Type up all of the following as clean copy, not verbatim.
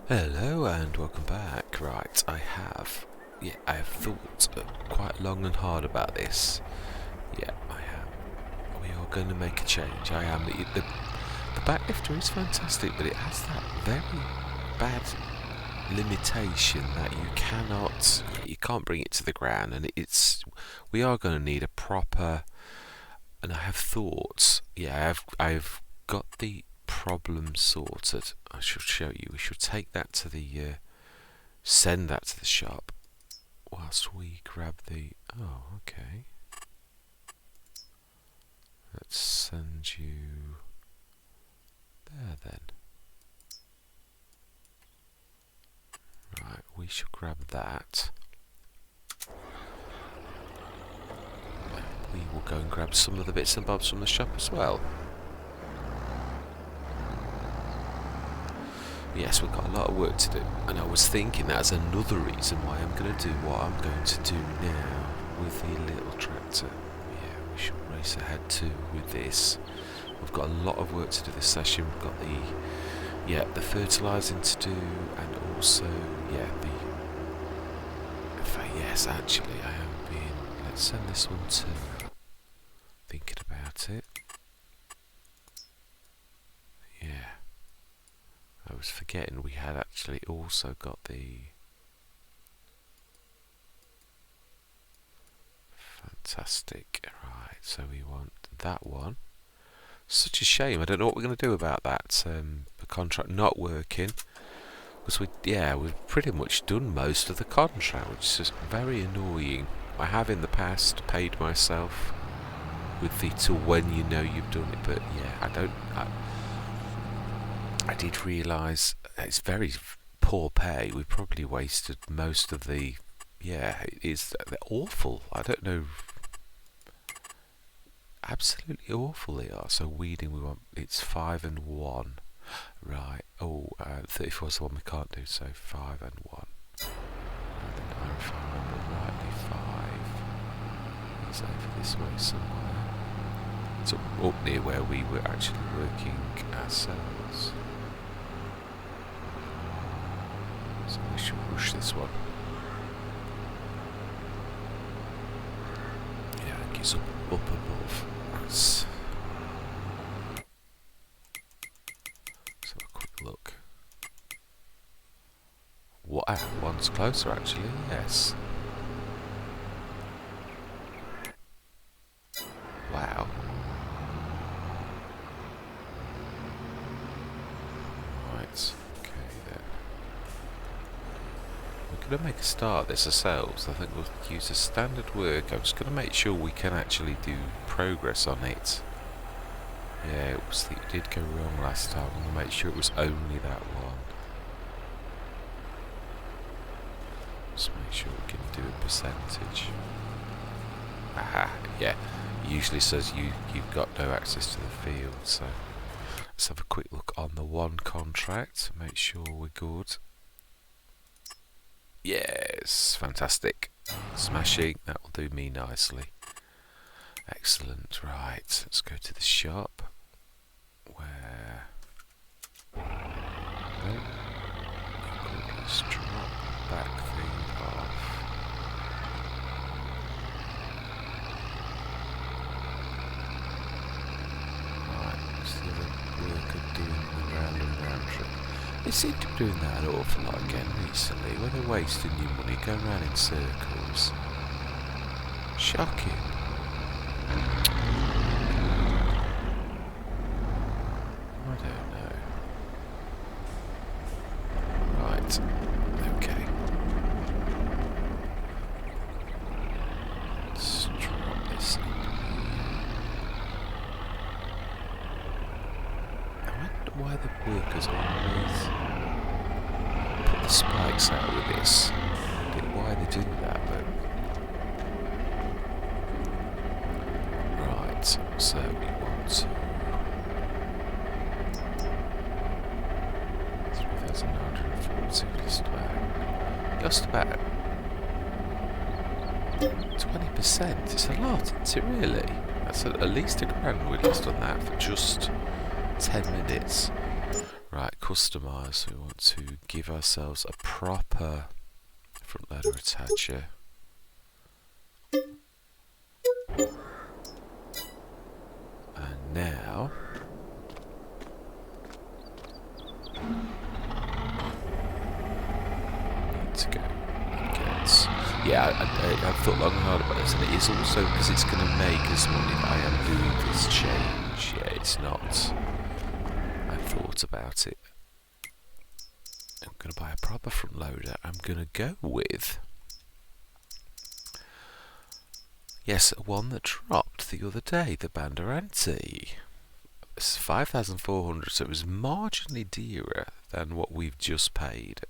Hello and welcome back. Right, I have thought quite long and hard about this. Yeah, I am. We are going to make a change. I am. The backlifter is fantastic, but it has that very bad limitation that you can't bring it to the ground, and we are going to need a proper. And I have thoughts. Yeah, I've got the problem sorted. I should show you. We should take that to the send that to the shop whilst we grab the. Oh, okay. Let's send you there then. Right, we should grab that. We will go and grab some of the bits and bobs from the shop as well. Yes, we've got a lot of work to do, and I was thinking that's another reason why I'm going to do what I'm going to do now with the little tractor. Yeah, we should race ahead too with this. We've got a lot of work to do this session. We've got the fertilising to do, and also yes, actually I am being. Let's send this one to. Thinking about it. Yeah. I was forgetting we had actually also got the fantastic. Right, so we want that one. Such a shame. I don't know what we're going to do about that. The contract not working. Because we've pretty much done most of the contract, which is just very annoying. I have in the past paid myself with the till when you know you've done it, but yeah, I did realise it's very poor pay. We probably wasted most of the. Yeah, they're awful. I don't know. Absolutely awful they are. So weeding, it's 5 and 1. Right. Oh, 34 is the one we can't do. So 5 and 1. And then if I remember rightly, 5 is over this way somewhere. It's up near where we were actually working ourselves. So we should rush this one. Yeah, I think it's up above. Let's have a quick look. What? One's closer actually, yes. Wow. Right, okay then. We're going to make a start of this ourselves. I think we'll use a standard work. I'm just going to make sure we can actually do progress on it. Yeah, it did go wrong last time. I'm going to make sure it was only that one. Just make sure we can do a percentage. Aha, yeah. It usually says you've got no access to the field, so let's have a quick look on the one contract. Make sure we're good. Yes, fantastic. Smashing, that will do me nicely. Excellent, right, let's go to the shop. Where? No. Let's drop back thing off. Right, what's the other worker doing the round and round trip? They seem to be doing that an awful lot again recently, where they're wasting your money, going around in circles. Shocking. I don't know. Right. Okay. Let's drop this in here. I wonder why the workers always put the spikes out with this. I don't know why they do that, but. Right, so we want to. 3,940 just about 20%. It's a lot, isn't it really? That's at least £1,000 we lost on that for just 10 minutes. Right, customize. We want to give ourselves a proper front loader attacher. And now need to go and get. Yeah, I've thought long and hard about this, and it is also because it's going to make us money that I am doing this change. Yeah, it's not. I thought about it. I'm going to buy a proper front loader. I'm going to go with, yes, one that dropped the other day, the Banderanti. It's 5,400, so it was marginally dearer than what we've just paid.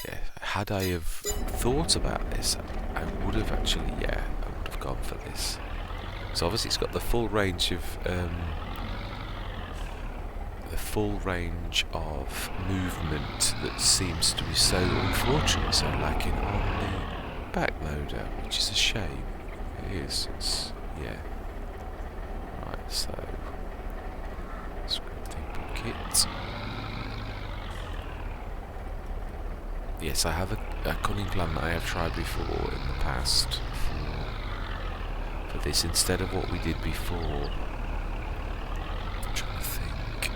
Yeah, had I have thought about this, I would have actually, yeah, I would have gone for this. So obviously it's got the full range of movement that seems to be so unfortunately so lacking on the backloader, which is a shame. It is. It's, yeah. Right, so scripting bucket. Yes, I have a cunning plan that I have tried before in the past for this instead of what we did before. I'm trying to think.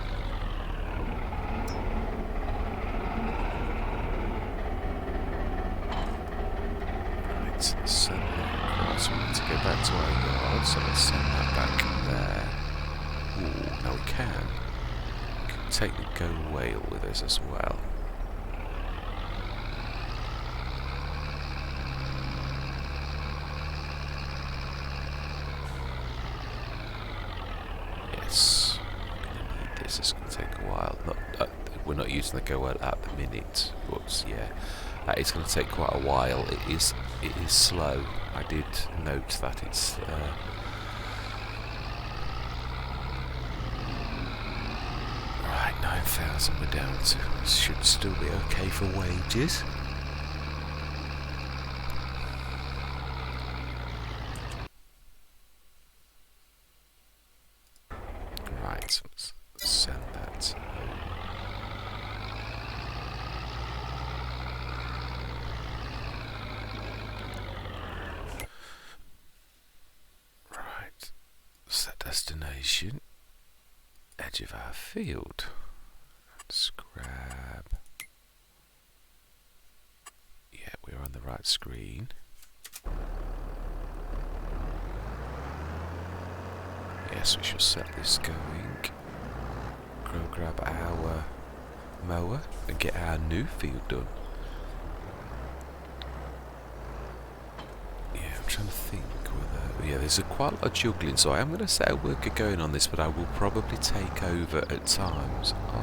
Right, send that across. We need to go back to our yard, so let's send that back there. Ooh, now we can take the go whale with us as well. Yes, we're going to need this. It's going to take a while. We're not using the go whale at the minute, but yeah, it's going to take quite a while. It is slow. I did note that it's. Right, 9,000 we're down to. Should still be okay for wages. Right, let's send that home. Right, set destination. Edge of our field. Let's grab. Yeah, we're on the right screen. Yes, we shall set this going. Go grab our mower and get our new field done. Yeah, I'm trying to think whether. Yeah, there's quite a lot of juggling, so I am going to set a worker going on this, but I will probably take over at times. Oh,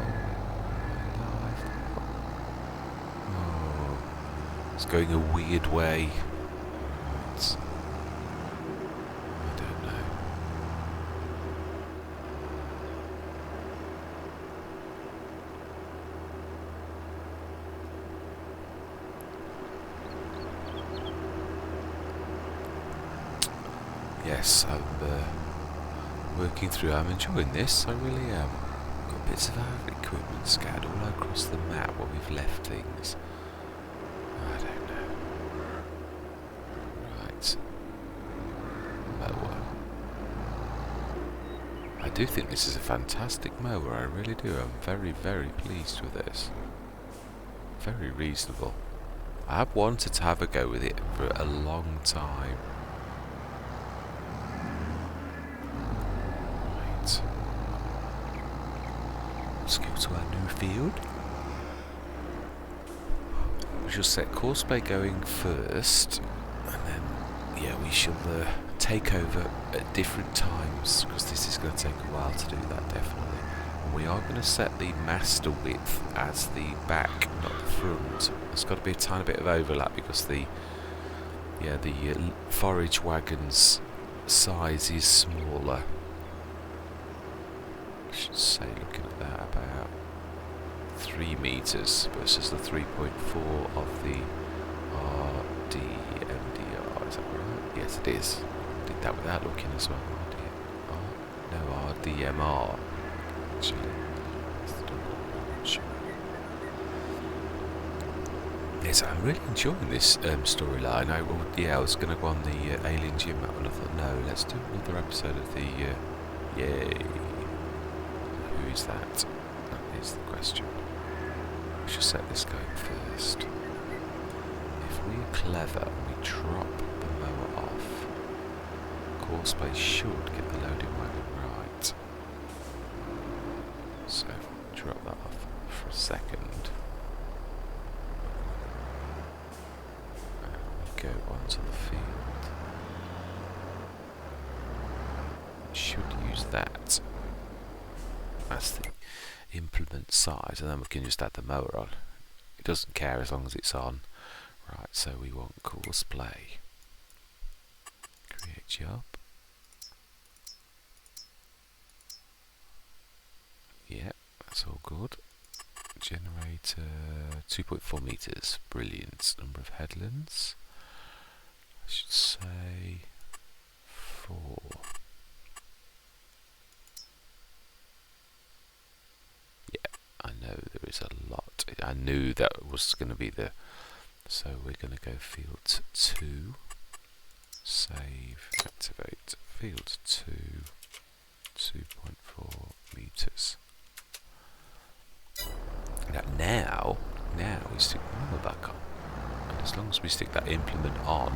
it's going a weird way. I don't know. Yes, I'm working through. I'm enjoying this. I really am. Got bits of our equipment scattered all across the map where we've left things. I don't know. Right. Mower. I do think this is a fantastic mower. I really do. I'm very, very pleased with this. Very reasonable. I have wanted to have a go with it for a long time. Let's go to our new field. We shall set course bay going first, and then yeah, we shall take over at different times because this is going to take a while to do that definitely. And we are going to set the master width as the back, not the front. There's got to be a tiny bit of overlap because the forage wagon's size is smaller. I should say, looking at that, about 3 meters versus the 3.4 of the RDMDR. Is that right? Yes, it is. Did that without looking as well. No, RDMR. actually. It's the double launch. Yes, I'm really enjoying this storyline. I was going to go on the Alien Gym map, and I thought, no, let's do another episode of the. Yay! Who is that? That is the question. We should set this going first. If we are clever and we drop the mower off, course base should get the loading wagon right. So drop that off for a second. And we go onto the field. Should use that as the implement size, and then we can just add the mower on. It doesn't care as long as it's on. Right, so we want course play. Create job. Yep, that's all good. Generator 2.4 meters. Brilliant. Number of headlands. I should say 4. Yeah, I know there is a lot. I knew that was going to be the. So we're going to go field 2. Save. Activate. Field 2. 2.4 meters. Now we stick the mower back on, and as long as we stick that implement on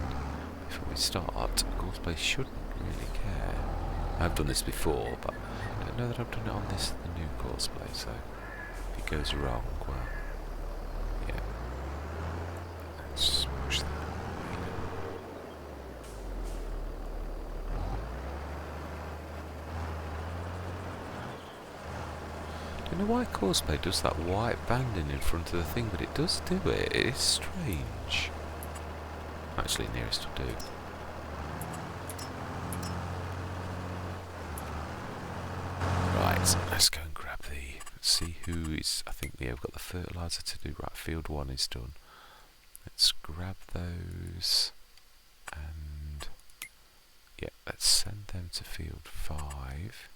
before we start, course base shouldn't really care. I've done this before, but I don't know that I've done it on the new course play, so if it goes wrong, well, yeah. Let's push that away. I don't know why courseplay does that white banding in front of the thing, but it does do it. It is strange. Actually, nearest to do. Right, let's go and grab the. See who is. I think we've got the fertilizer to do. Right, field 1 is done. Let's grab those, and yeah, let's send them to field 5.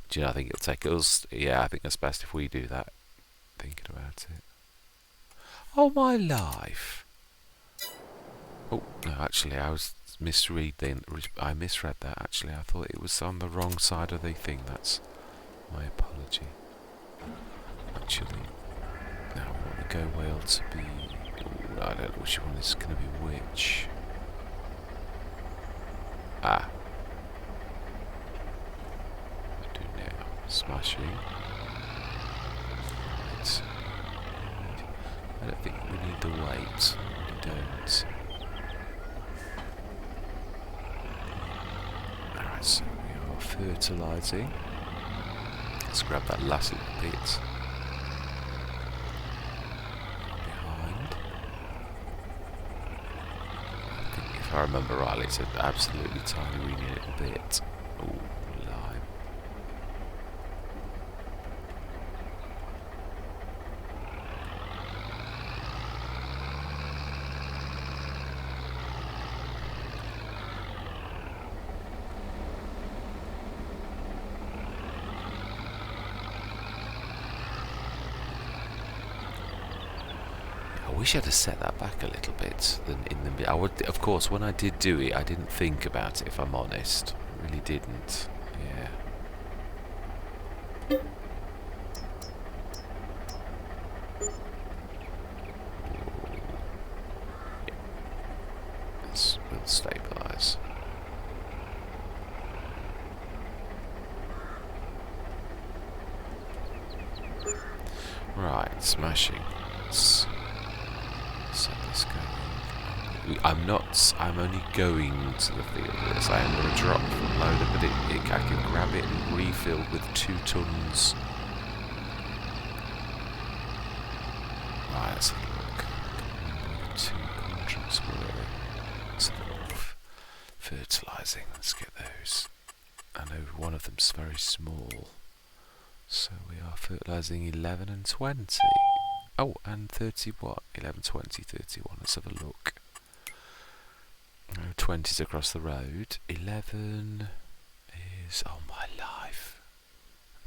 Do you know, I think it'll take us. Yeah, I think it's best if we do that. Thinking about it. Oh, my life! Oh, no, actually, I was misreading. I misread that, actually. I thought it was on the wrong side of the thing. That's my apology. Actually, now we want the go whale to be. Ooh, I don't know which one is going to be which. Ah. Smashing. Right. I don't think we need the weight. We don't. Alright, so we are fertilising. Let's grab that last little bit. Behind. I think if I remember rightly, it's an absolutely tiny weeny little bit. Ooh. I wish I'd have set that back a little bit. I would, of course, when I did do it, I didn't think about it, if I'm honest. I really didn't. Yeah. We'll stabilise. Right, smashing. Let's set this going. I'm only going to the field with this. I am going to drop from loader, but I can grab it and refill with 2 tons. Right, let's have a look. 2 contracts were. Let's have a look. Fertilising, let's get those. I know one of them's very small. So we are fertilising 11 and 20. Oh, and 31. 11, 20, 31. Let's have a look. 20's across the road. 11 is. Oh, my life.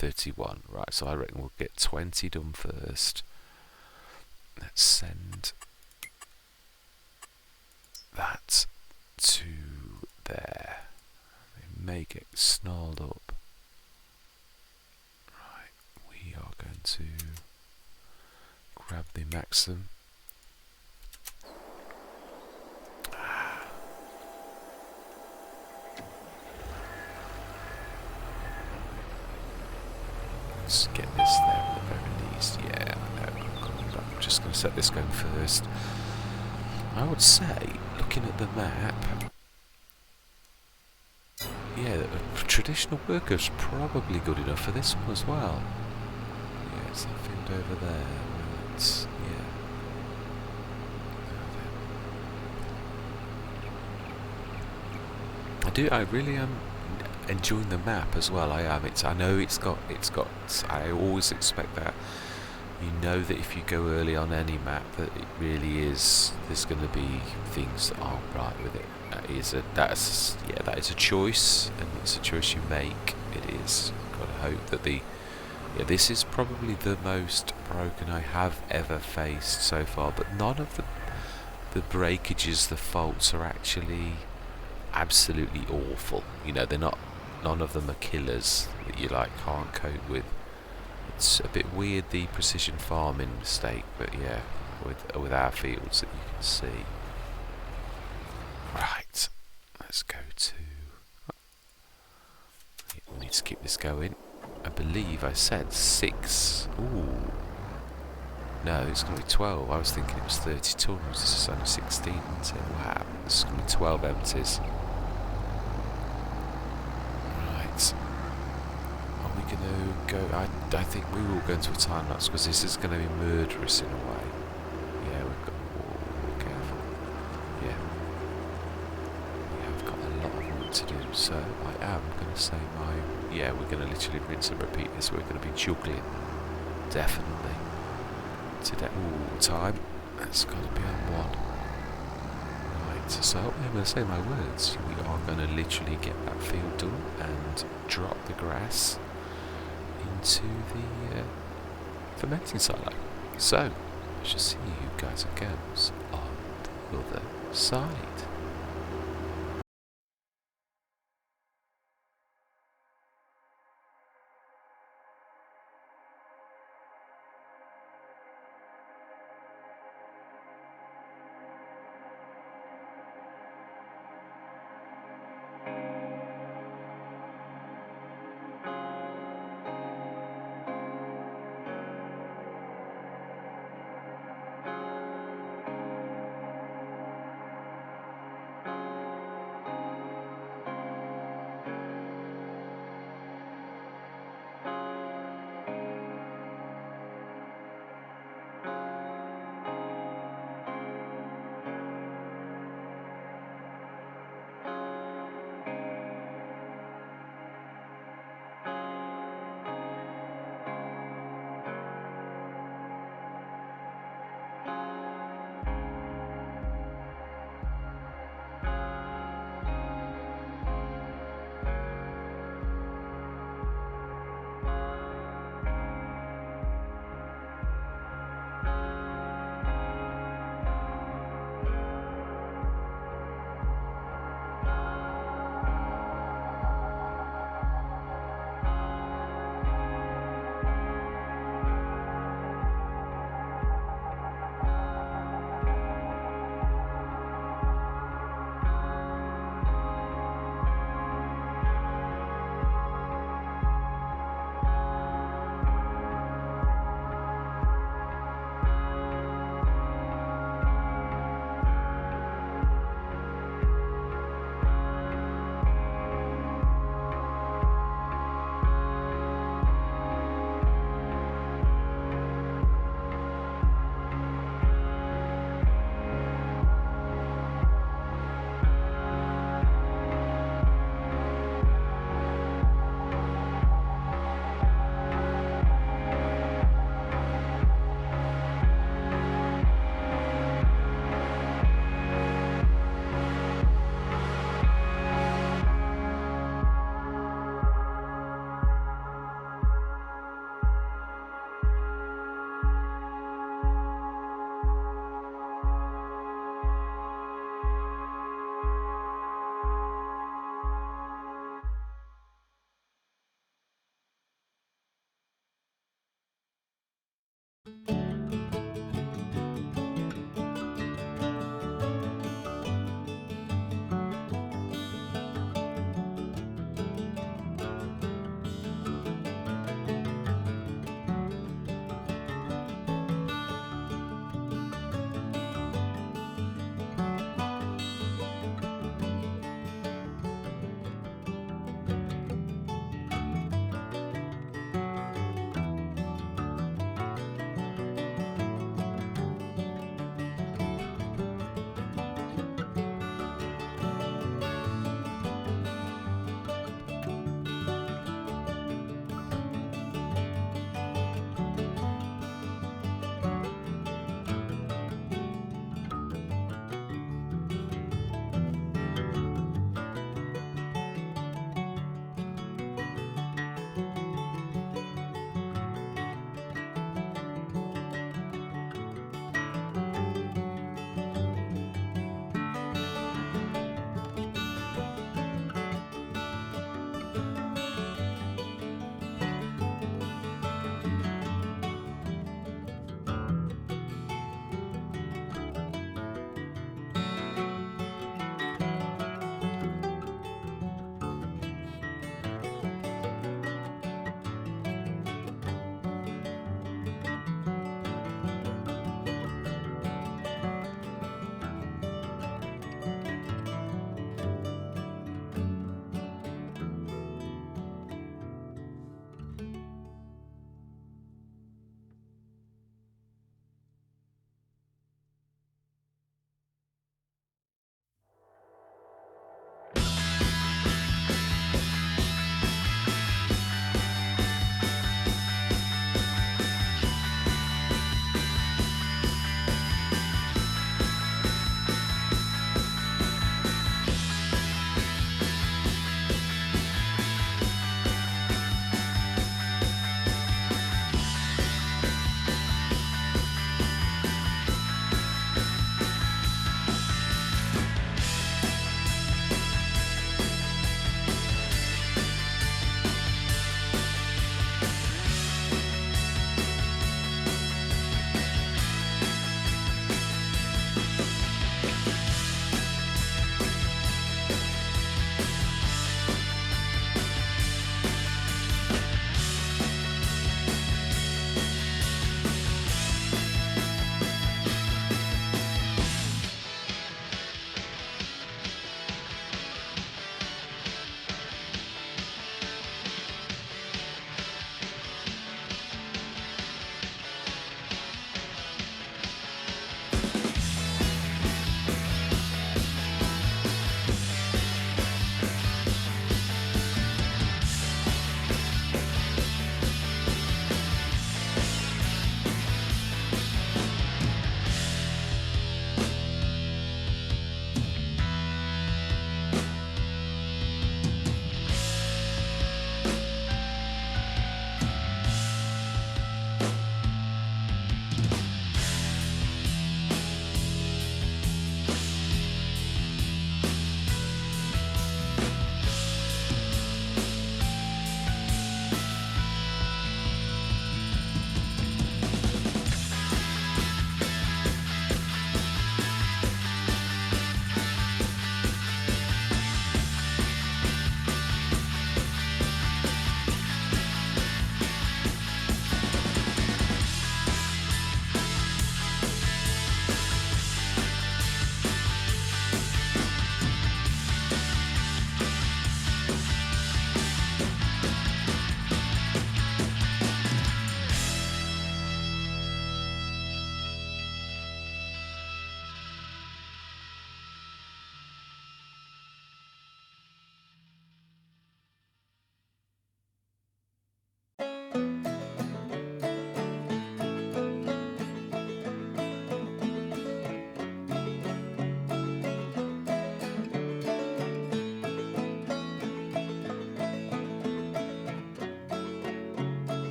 31. Right, so I reckon we'll get 20 done first. Let's send that to there. They may get snarled up. Right, we are going to grab the maximum. Let's get this there at the very least. Yeah, I know. I'm just going to set this going first. I would say, looking at the map, yeah, a traditional worker's probably good enough for this one as well. Yeah, it's that field over there. Right, yeah. I really am enjoying the map as well. I am. I know it's got. I always expect that. You know that if you go early on any map, that it really is. There's going to be things that aren't right with it. That is a choice, and it's a choice you make. It is. Got to hope that this is probably the most broken I have ever faced so far. But none of the breakages, the faults are actually absolutely awful. You know, they're not. None of them are killers that you can't cope with. It's a bit weird, the precision farming mistake, but yeah, with our fields that you can see. Right, let's go to. We need to keep this going. I believe I said 6. Ooh. No, it's going to be 12. I was thinking it was 30 tons. This is only 16. Wow, this is going to be 12 empties. Right. Are we going to go? I think we will go into a time lapse because this is going to be murderous in a way. Yeah, we've got. Oh, careful. Yeah. We have got a lot of work to do, so I am going to say yeah, we're going to literally rinse and repeat this. We're going to be juggling. Definitely. Today. Ooh, time. That's got to be on 1. Right, so I'm going to say my words. We are going to literally get that field done and drop the grass into the fermenting silo. So, I shall see you guys and girls on the other side.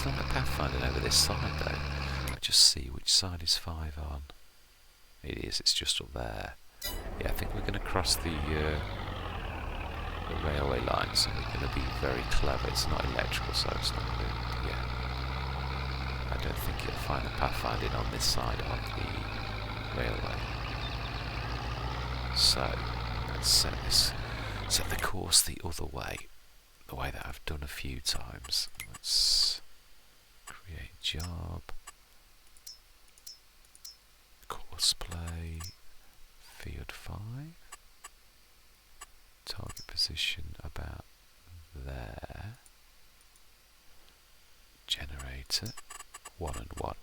looks like pathfinding over this side though. Let's just see which side is 5 on. It is, it's just up there. Yeah, I think we're going to cross the railway lines, and we're going to be very clever. It's not electrical, so it's not good. Yeah. I don't think you'll find the pathfinding on this side of the railway. So, let's set the course the other way. The way that I've done a few times. Let's create job. Course play. Field 5. Target position about there. Generator 1 and 1.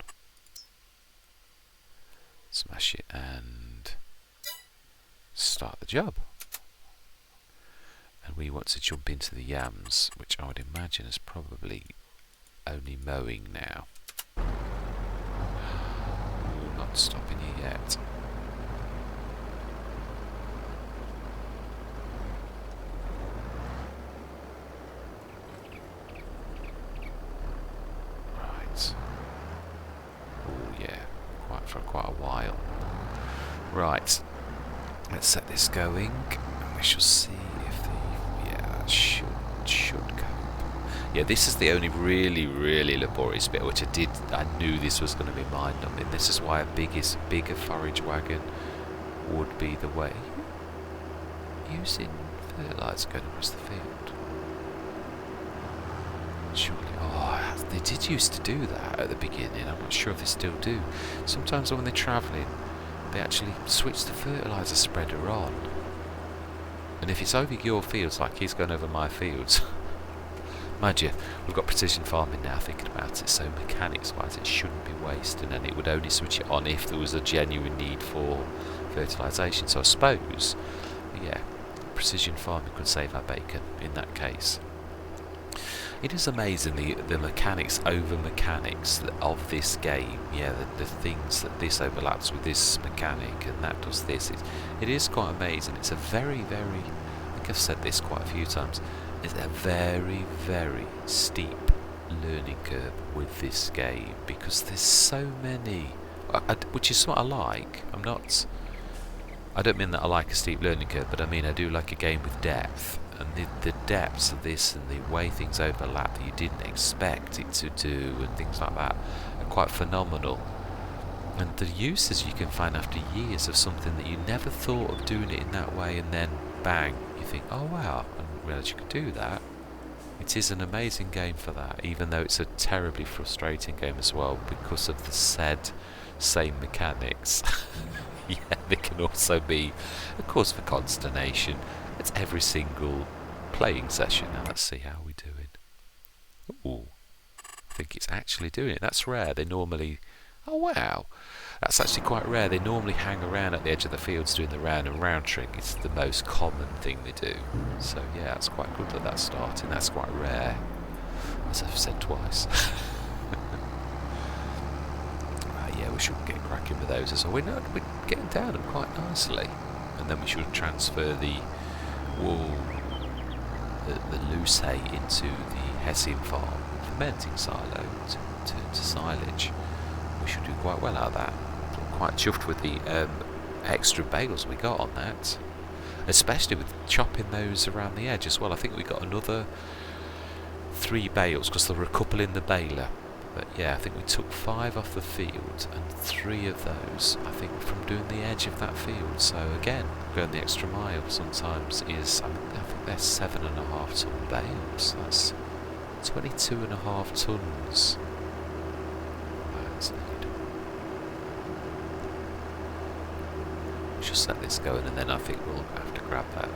Smash it and start the job. And we want to jump into the yams, which I would imagine is probably only mowing now. Ooh, not stopping you yet. For quite a while. Right, let's set this going, and we shall see if the that should cope. Yeah, this is the only really laborious bit, which I knew this was going to be mind-numbing. This is why a bigger forage wagon would be the way. Using fertilizer going across the field. Surely, they did used to do that at the beginning. I'm not sure if they still do. Sometimes when they're travelling, they actually switch the fertiliser spreader on. And if it's over your fields, like he's going over my fields, mind you, we've got precision farming now thinking about it, so mechanics-wise it shouldn't be wasted, and it would only switch it on if there was a genuine need for fertilisation. So I suppose, yeah, precision farming could save our bacon in that case. It is amazing the mechanics over mechanics of this game. Yeah, the things that this overlaps with this mechanic and that does this. It is quite amazing. It's a very, very, I think I've said this quite a few times, it's a very, very steep learning curve with this game because there's so many, which is what I like. I don't mean that I like a steep learning curve, but I mean I do like a game with depth. And the depths of this and the way things overlap that you didn't expect it to do and things like that are quite phenomenal. And the uses you can find after years of something that you never thought of doing it in that way, and then bang, you think, oh wow, I didn't realise you could do that. It is an amazing game for that, even though it's a terribly frustrating game as well because of the same mechanics. Yeah, there can also be a cause for consternation. It's every single playing session. Now let's see how we're doing. Ooh, I think it's actually doing it. That's rare. They normally... Oh wow, that's actually quite rare. They normally hang around at the edge of the fields doing the round and round trick. It's the most common thing they do. So yeah, it's quite good that that's starting. That's quite rare, as I've said twice. Yeah, we should get cracking with those as well. We're getting down them quite nicely. And then we should transfer the loose hay into the Hessian farm fermenting silo to silage. We should do quite well out of that. I'm quite chuffed with the extra bales we got on that, especially with chopping those around the edge as well. I think we got another 3 bales because there were a couple in the baler. But yeah, I think we took 5 off the field, and 3 of those, I think, were from doing the edge of that field. So again, going the extra mile sometimes is, I think they're 7.5 ton bales. That's 22.5 tons. That's good. We should set this going, and then I think we'll have to grab that.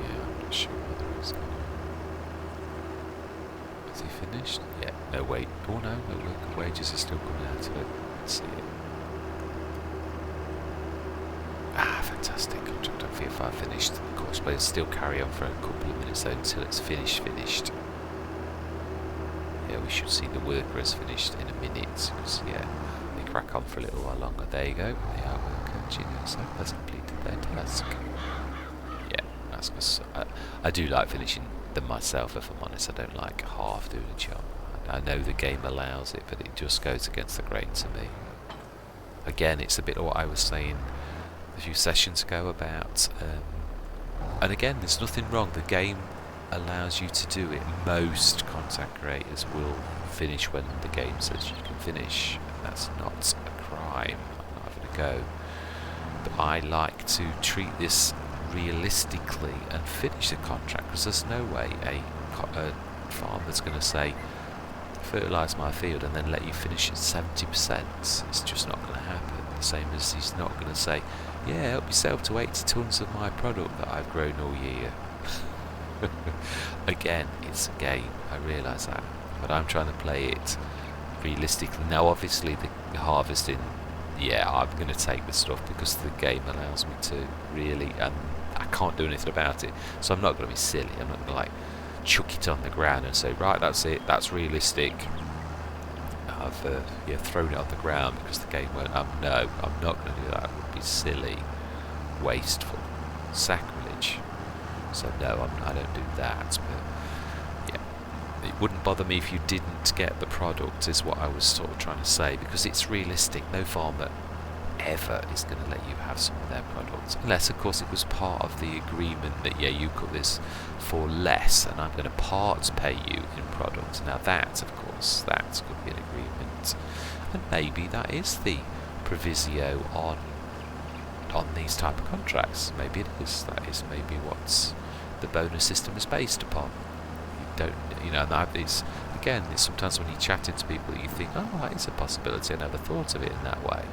Yeah, I'm not sure whether it's going to... Is he finished? Yeah, no wait. Oh no, no wages are still coming out of it. Let's see it. Ah, fantastic. Contract on Field 5 finished. Of course, but it'll still carry on for a couple of minutes though until it's finished. Yeah, we should see the worker has finished in a minute. Because, yeah, they crack on for a little while longer. There you go. The outworker engineers has completed their task. Yeah, that's because I do like finishing than myself, if I'm honest. I don't like half doing a job. I know the game allows it, but it just goes against the grain to me. Again, it's a bit of what I was saying a few sessions ago about, and again, there's nothing wrong. The game allows you to do it. Most content creators will finish when the game says you can finish. That's not a crime. I'm not having a go. But I like to treat this realistically and finish the contract, because there's no way a farmer's going to say fertilise my field and then let you finish at 70%. It's just not going to happen. The same as he's not going to say, yeah, help yourself to 80 tons of my product that I've grown all year. Again, it's a game, I realise that, but I'm trying to play it realistically. Now obviously the harvesting, yeah, I'm going to take the stuff because the game allows me to, really, and I can't do anything about it, so I'm not going to be silly. I'm not going to like chuck it on the ground and say, right, that's it, that's realistic, I've thrown it on the ground because the game won't. No, I'm not going to do that. It would be silly, wasteful, sacrilege. So no, I don't do that. But yeah, it wouldn't bother me if you didn't get the product, is what I was sort of trying to say, because it's realistic. No farmer ever is going to let you have some of their products, unless of course it was part of the agreement that, yeah, you cut this for less and I'm going to parts pay you in products. Now that, of course, that could be an agreement, and maybe that is the proviso on these type of contracts. Maybe it is. That is maybe what the bonus system is based upon. You don't, and that is, again, it's sometimes when you're chatting to people that you think, oh, that is a possibility, I never thought of it in that way.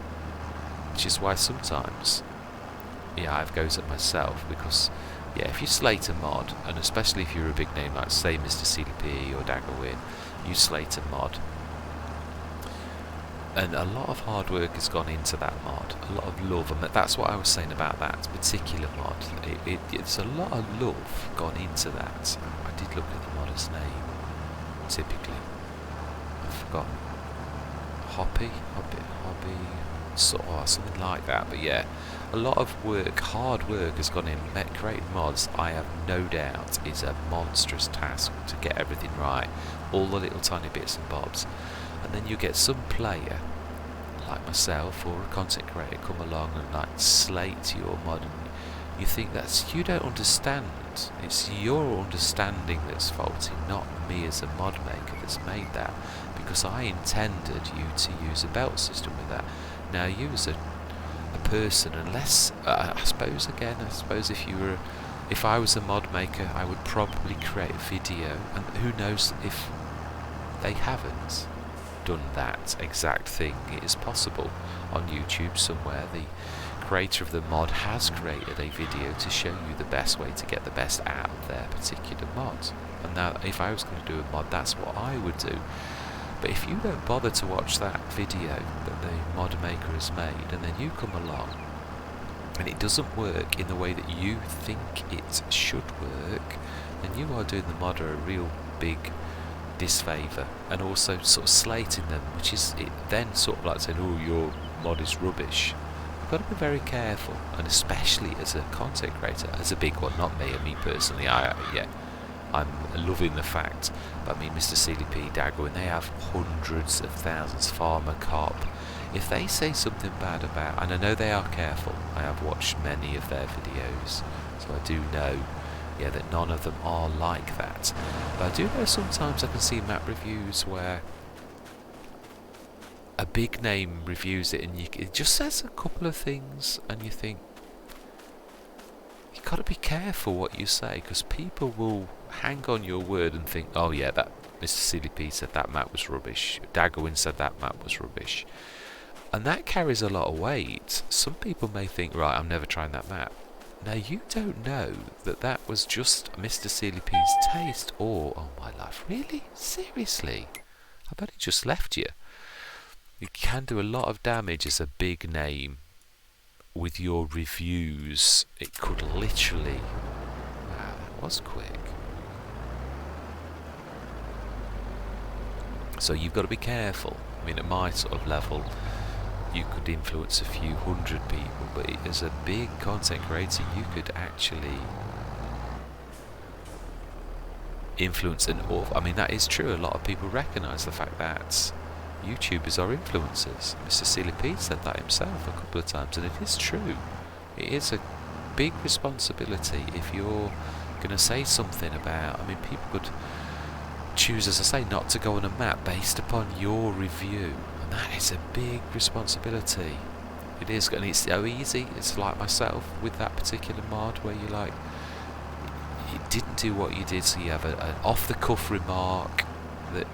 Which is why sometimes, yeah, I've goes at myself, because, yeah, if you slate a mod, and especially if you're a big name like, say, Mr. CDP or Daggerwin, you slate a mod, and a lot of hard work has gone into that mod, a lot of love, and that's what I was saying about that particular mod. It's a lot of love gone into that. I did look at the modder's name, typically. I've forgotten. Hobby, something like that. But yeah, a lot of work, hard work has gone in. Creating mods, I have no doubt, is a monstrous task to get everything right, all the little tiny bits and bobs. And then you get some player like myself or a content creator come along and like slate your mod, and you think that's, you don't understand. It's your understanding that's faulty, not me as a mod maker that's made that, because I intended you to use a belt system with that. Now you as a person, unless I suppose if I was a mod maker, I would probably create a video, and who knows if they haven't done that exact thing. It is possible on YouTube somewhere the creator of the mod has created a video to show you the best way to get the best out of their particular mod. And now if I was going to do a mod, that's what I would do. But if you don't bother to watch that video that the mod maker has made, and then you come along and it doesn't work in the way that you think it should work, then you are doing the modder a real big disfavour, and also sort of slating them, which is it then sort of like saying, oh, your mod is rubbish. You've got to be very careful, and especially as a content creator, as a big one, not me, and me personally, I'm loving the fact, but I mean Mr. CDP, Daggerwin, they have hundreds of thousands, Farmer Cop. If they say something bad about, and I know they are careful, I have watched many of their videos, so I do know, yeah, that none of them are like that. But I do know sometimes I can see map reviews where a big name reviews it, and it just says a couple of things, and you think, you've got to be careful what you say, because people will hang on your word and think, oh yeah, that Mr. CDP said that map was rubbish, Daggerwin said that map was rubbish, and that carries a lot of weight. Some people may think, right, I'm never trying that map. Now you don't know that was just Mr. CDP's taste, or, oh my life, really? Seriously? I bet it just left you. You can do a lot of damage as a big name with your reviews. It could literally... Wow, that was quick. So you've got to be careful. I mean, at my sort of level, you could influence a few hundred people, but as a big content creator, you could actually influence an awful... I mean, that is true. A lot of people recognise the fact that YouTubers are influencers. Mr. Sealy Pete said that himself a couple of times, and it is true. It is a big responsibility if you're going to say something about... I mean, people could choose, as I say, not to go on a map based upon your review, and that is a big responsibility. It is, and it's so easy. It's like myself with that particular mod where you like, it didn't do what you did, so you have an off-the-cuff remark that,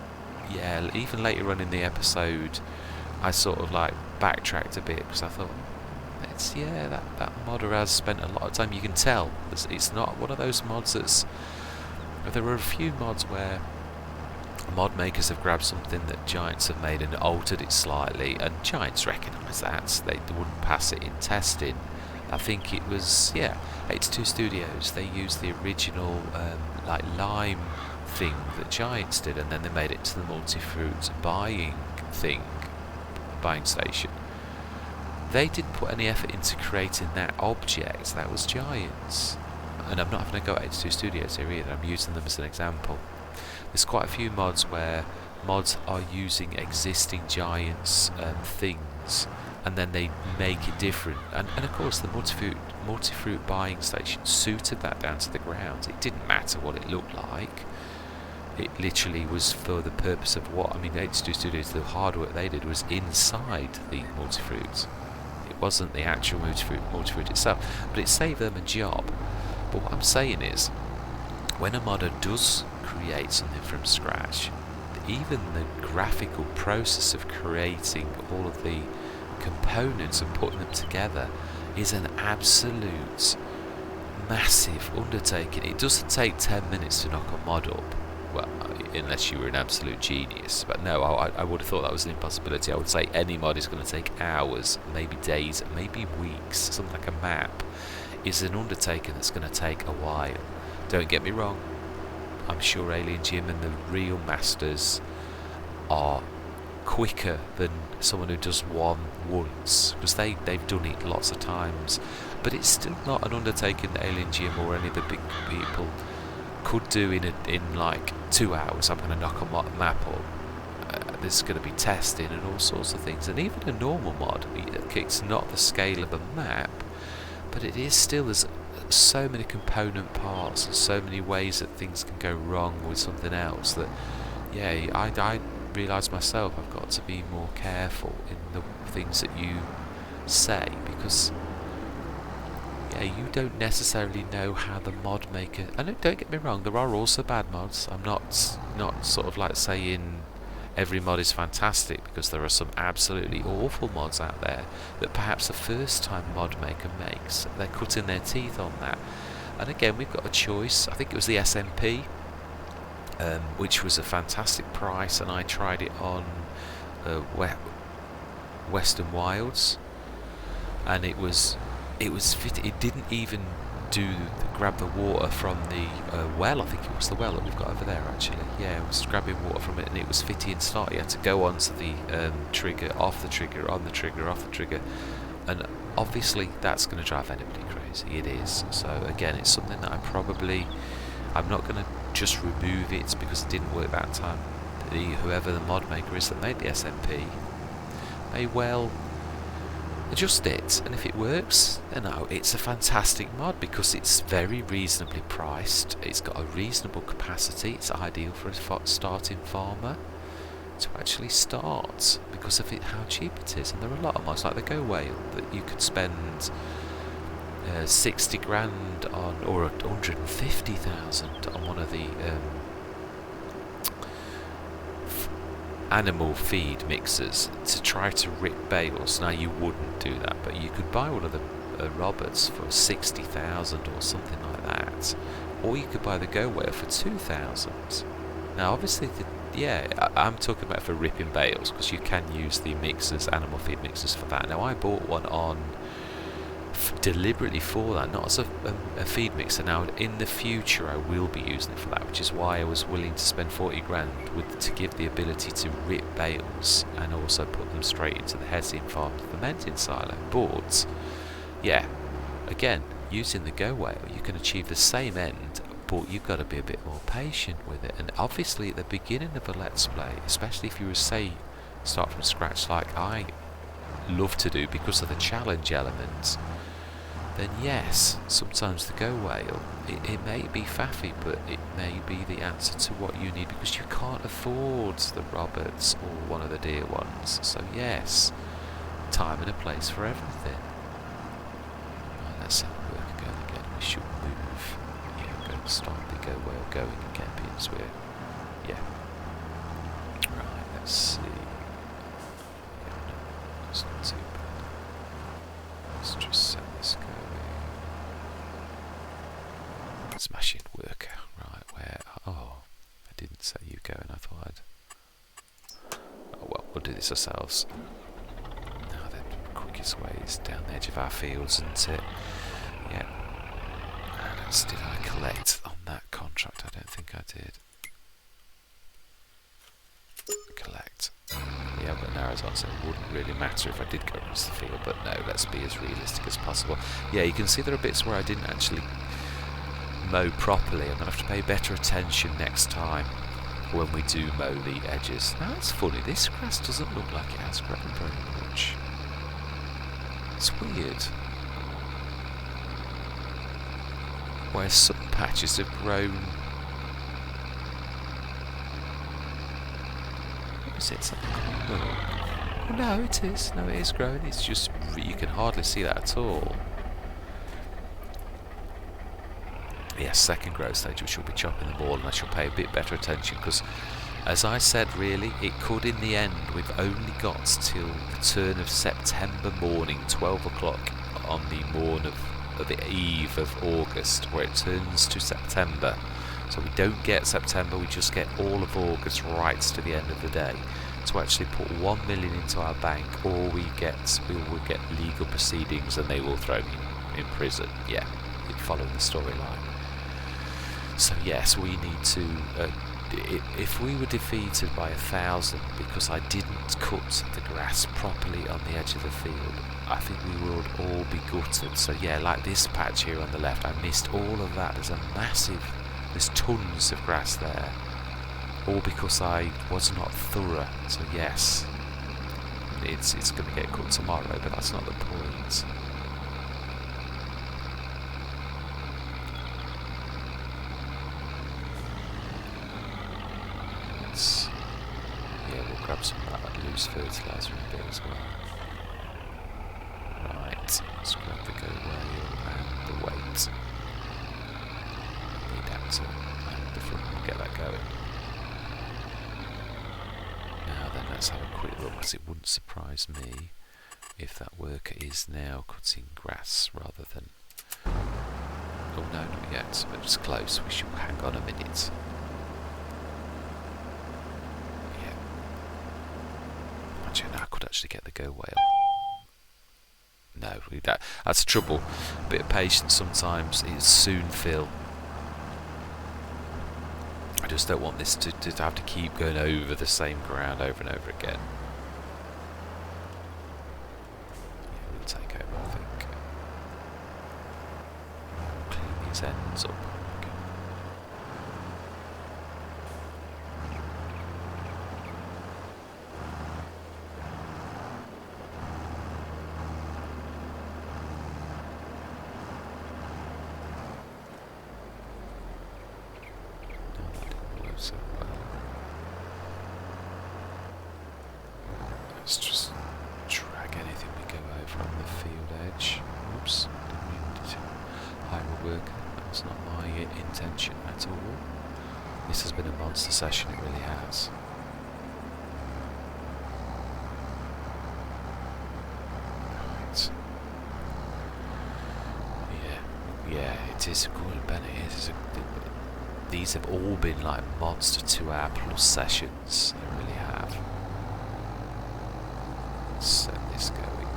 yeah, even later on in the episode, I sort of like backtracked a bit because I thought, that modder has spent a lot of time. You can tell it's not one of those mods that's... There are a few mods where mod makers have grabbed something that Giants have made and altered it slightly, and Giants recognise that. They wouldn't pass it in testing. I think it was, H2 Studios. They used the original like lime thing that Giants did, and then they made it to the multi-fruit buying station. They didn't put any effort into creating that object. That was Giants. And I'm not having to go at H2 Studios here either. I'm using them as an example. There's quite a few mods where mods are using existing Giants things, and then they make it different. And of course, the multi-fruit buying station suited that down to the ground. It didn't matter what it looked like. It literally was for the purpose of what... I mean, H2 Studios, the hard work they did was inside the multi-fruits. It wasn't the actual multi-fruit itself, but it saved them a job. But what I'm saying is, when a modder does create something from scratch, even the graphical process of creating all of the components and putting them together is an absolute massive undertaking. It doesn't take 10 minutes to knock a mod up. Well, unless you were an absolute genius. But no, I would have thought that was an impossibility. I would say any mod is going to take hours, maybe days, maybe weeks. Something like a map is an undertaking that's going to take a while. Don't get me wrong, I'm sure Alien Jim and the real masters are quicker than someone who does one once, because they've done it lots of times. But it's still not an undertaking that Alien Jim or any of the big people could do in like 2 hours. I'm going to knock a map up. There's going to be testing and all sorts of things, and even a normal mod, it's not the scale of a map, but it is still, there's so many component parts and so many ways that things can go wrong with something else that, I realise myself I've got to be more careful in the things that you say, because you don't necessarily know how the mod maker... And don't get me wrong, there are also bad mods. I'm not sort of like saying every mod is fantastic, because there are some absolutely awful mods out there that perhaps the first time mod maker makes, they're cutting their teeth on that. And again, we've got a choice. I think it was the SMP, which was a fantastic price, and I tried it on Western Wilds, and it didn't even grab the water from the well. I think it was the well that we've got over there, actually. Yeah, it was grabbing water from it, and it was fitty and start. You had to go onto the trigger, off the trigger, on the trigger, off the trigger, and obviously that's going to drive anybody crazy. It is. So again, it's something that I'm not going to just remove it because it didn't work that time. Whoever the mod maker is that made the SMP may well adjust it, and if it works, then it's a fantastic mod, because it's very reasonably priced, it's got a reasonable capacity, it's ideal for a starting farmer to actually start because of how cheap it is. And there are a lot of mods like the Go Whale that you could spend 60 grand on, or 150,000 on one of the animal feed mixers to try to rip bales. Now, you wouldn't do that, but you could buy one of the Roberts for 60,000 or something like that, or you could buy the Go Whale for 2,000. Now, obviously, I'm talking about for ripping bales, because you can use the mixers, animal feed mixers, for that. Now, I bought one on deliberately for that, not as a feed mixer. Now, in the future, I will be using it for that, which is why I was willing to spend 40 grand to give the ability to rip bales and also put them straight into the Hessian farm fermenting silo. But again, using the Go Whale, you can achieve the same end but you've got to be a bit more patient with it. And obviously at the beginning of a Let's Play, especially if you were, say, start from scratch like I love to do because of the challenge elements, then yes, sometimes the go whale, it may be faffy, but it may be the answer to what you need, because you can't afford the Roberts or one of the dear ones. So yes, time and a place for everything. Right, let's have a work going again. We should move. Yeah, we're going to start the go whale going again, because we're, yeah. Right, let's see. Yeah, no, it's not too bad. Let's just set this going. Smashing worker. Right, where? Oh, I didn't say you go, and I thought I'd. Oh well, we'll do this ourselves. Now the quickest way is down the edge of our fields, isn't it? Yeah. What else did I collect on that contract? I don't think I did. Collect. Yeah, I've got narrows on, so it wouldn't really matter if I did go across the field, but no, let's be as realistic as possible. Yeah, you can see there are bits where I didn't actually mow properly. I'm going to have to pay better attention next time when we do mow the edges. Now it's funny, this grass doesn't look like it has grown very much. It's weird. Where some patches have grown. What is it? Oh no, it is. No, it is growing. It's just, you can hardly see that at all. Yes, second growth stage, we shall be chopping them all, and I shall pay a bit better attention, because, as I said, really, it could in the end. We've only got till the turn of September morning, 12 o'clock on the morn of the eve of August, where it turns to September. So we don't get September, we just get all of August right to the end of the day to actually put 1 million into our bank, or we will get legal proceedings and they will throw me in prison. Yeah, following the storyline. So yes, we need to, if we were defeated by 1,000 because I didn't cut the grass properly on the edge of the field, I think we would all be gutted. So yeah, like this patch here on the left, I missed all of that. There's tons of grass there, all because I was not thorough. So yes, it's going to get cut tomorrow, but that's not the point. Yeah, we'll grab some of that loose fertiliser in a bit as well. Right, let's grab the go whale and the weight. The adapter and the front, we'll get that going. Now then, let's have a quick look, because it wouldn't surprise me if that worker is now cutting grass rather than... Oh no, not yet, but it's close. We should hang on a minute. I could actually get the go whale. No, that's trouble. A bit of patience sometimes. It'll soon fill. I just don't want this to have to keep going over the same ground over and over again. Yeah, we'll take over, I think. Clean these ends up. So let's just drag anything we go over on the field edge. Oops, didn't mean to hire a worker. That was not my intention at all. This has been a monster session, it really has. Right. Yeah, it is. Gordon Bennett is. These have all been like monster 2-hour plus sessions. They really have. Let's set this going.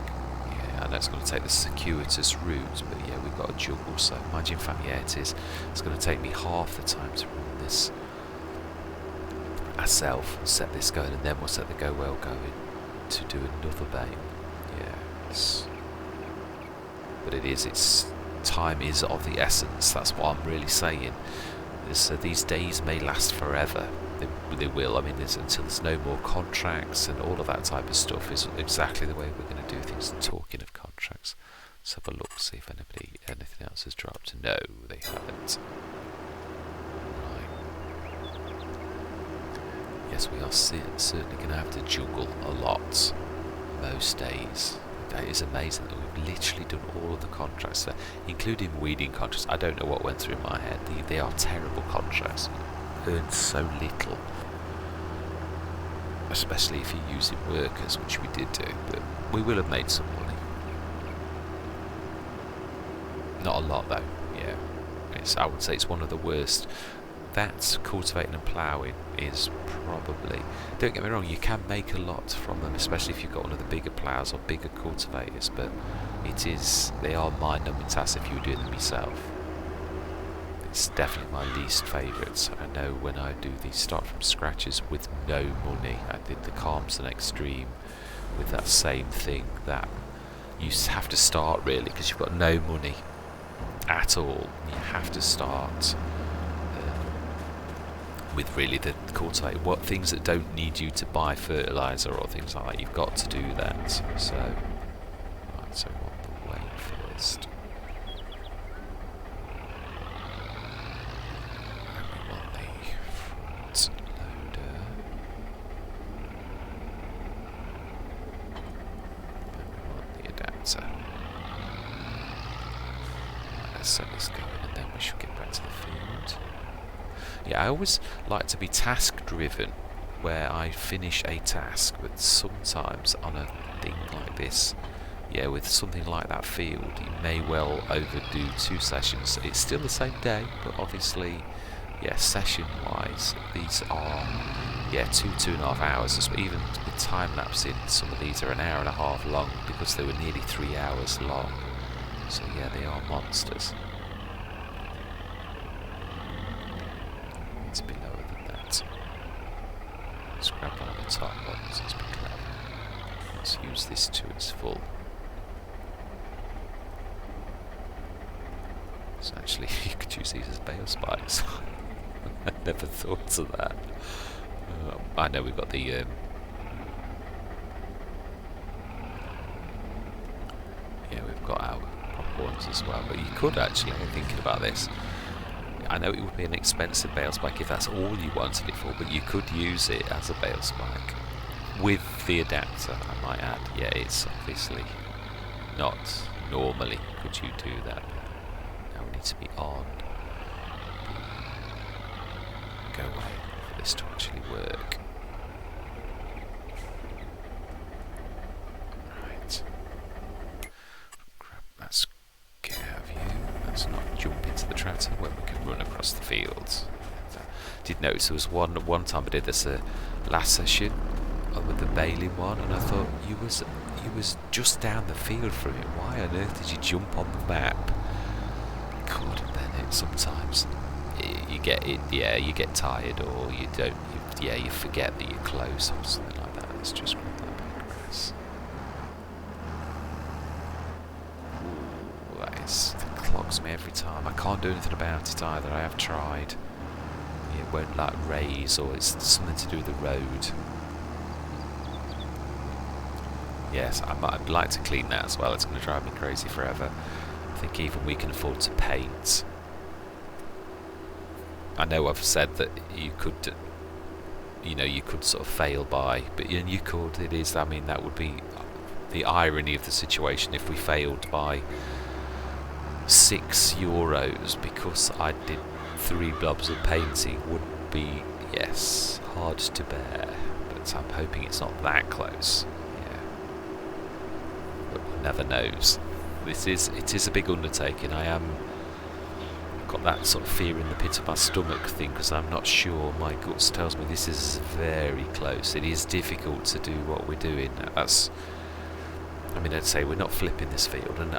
Yeah, I know it's going to take the circuitous route, but yeah, we've got a juggle. So imagine, in fact, yeah, it is. It's going to take me half the time to run this ourselves and set this going, and then we'll set the go well going to do another bait. Yes, but it's time is of the essence. That's what I'm really saying. these days may last forever. They will. I mean, until there's no more contracts and all of that type of stuff is exactly the way we're going to do things. Talking of contracts, let's have a look, see if anything else has dropped. No, they haven't. Right. Yes, we are certainly going to have to juggle a lot most days. That is amazing that we've literally done all of the contracts there, including weeding contracts. I don't know what went through my head. They are terrible contracts. Earn so little, especially if you're using workers, which we did do, but we will have made some money. Not a lot though. Yeah, I would say it's one of the worst. That cultivating and ploughing is probably, don't get me wrong, you can make a lot from them, especially if you've got one of the bigger ploughs or bigger cultivators, but they are mind-numbing tasks if you were doing them yourself. It's definitely my least favourites. I know when I do these start from scratches with no money, I did the Calms and Extreme with that same thing, that you have to start really because you've got no money at all. You have to start with really the cultivator. What things that don't need you to buy fertiliser or things like that, you've got to do that. So, right, so on the way first. Let's set this going and then we should get back to the field. Yeah, I always like to be task driven where I finish a task, but sometimes on a thing like this, yeah, with something like that field, you may well overdo 2 sessions. It's still the same day, but obviously, yeah, session wise, these are, yeah, 2.5 hours. Even with time lapsing, some of these are an hour and a half long because they were nearly 3 hours long. So yeah, they are monsters. It's a bit lower than that. Let's grab one of the top ones, let's be clever. Let's use this to its full. So actually, you could use these as bale spikes. I never thought of that. I know we've got the yeah, we've got our ones as well, but you could actually, thinking about this, I know it would be an expensive bale spike if that's all you wanted it for, but you could use it as a bale spike with the adapter, I might add. Yeah, it's obviously not normally could you do that. Now we need to be on go away for this to actually work. Right. Let's get out of you. Let's not jump into the tractor when we can run across the fields. I did notice there was one time I did this last session with the baling one, and I thought you was just down the field from it. Why on earth did you jump on the map? God, and then it sometimes you get it. Yeah, you get tired, or you don't. You forget that you're close or something like that. Let's just grab that bit of grass. Ooh, that clogs me every time. I can't do anything about it either. I have tried. It won't like raise, or it's something to do with the road. Yes, I'd like to clean that as well. It's going to drive me crazy forever. I think even we can afford to paint. I know I've said that you could, you could sort of fail by, but you could. It is. I mean, that would be the irony of the situation if we failed by €6 because I did 3 blobs of painting. Would be, yes, hard to bear. But I'm hoping it's not that close. But one never knows. It is a big undertaking. I've got that sort of fear in the pit of my stomach thing because I'm not sure. My guts tells me this is very close. It is difficult to do what we're doing. I'd say we're not flipping this field, and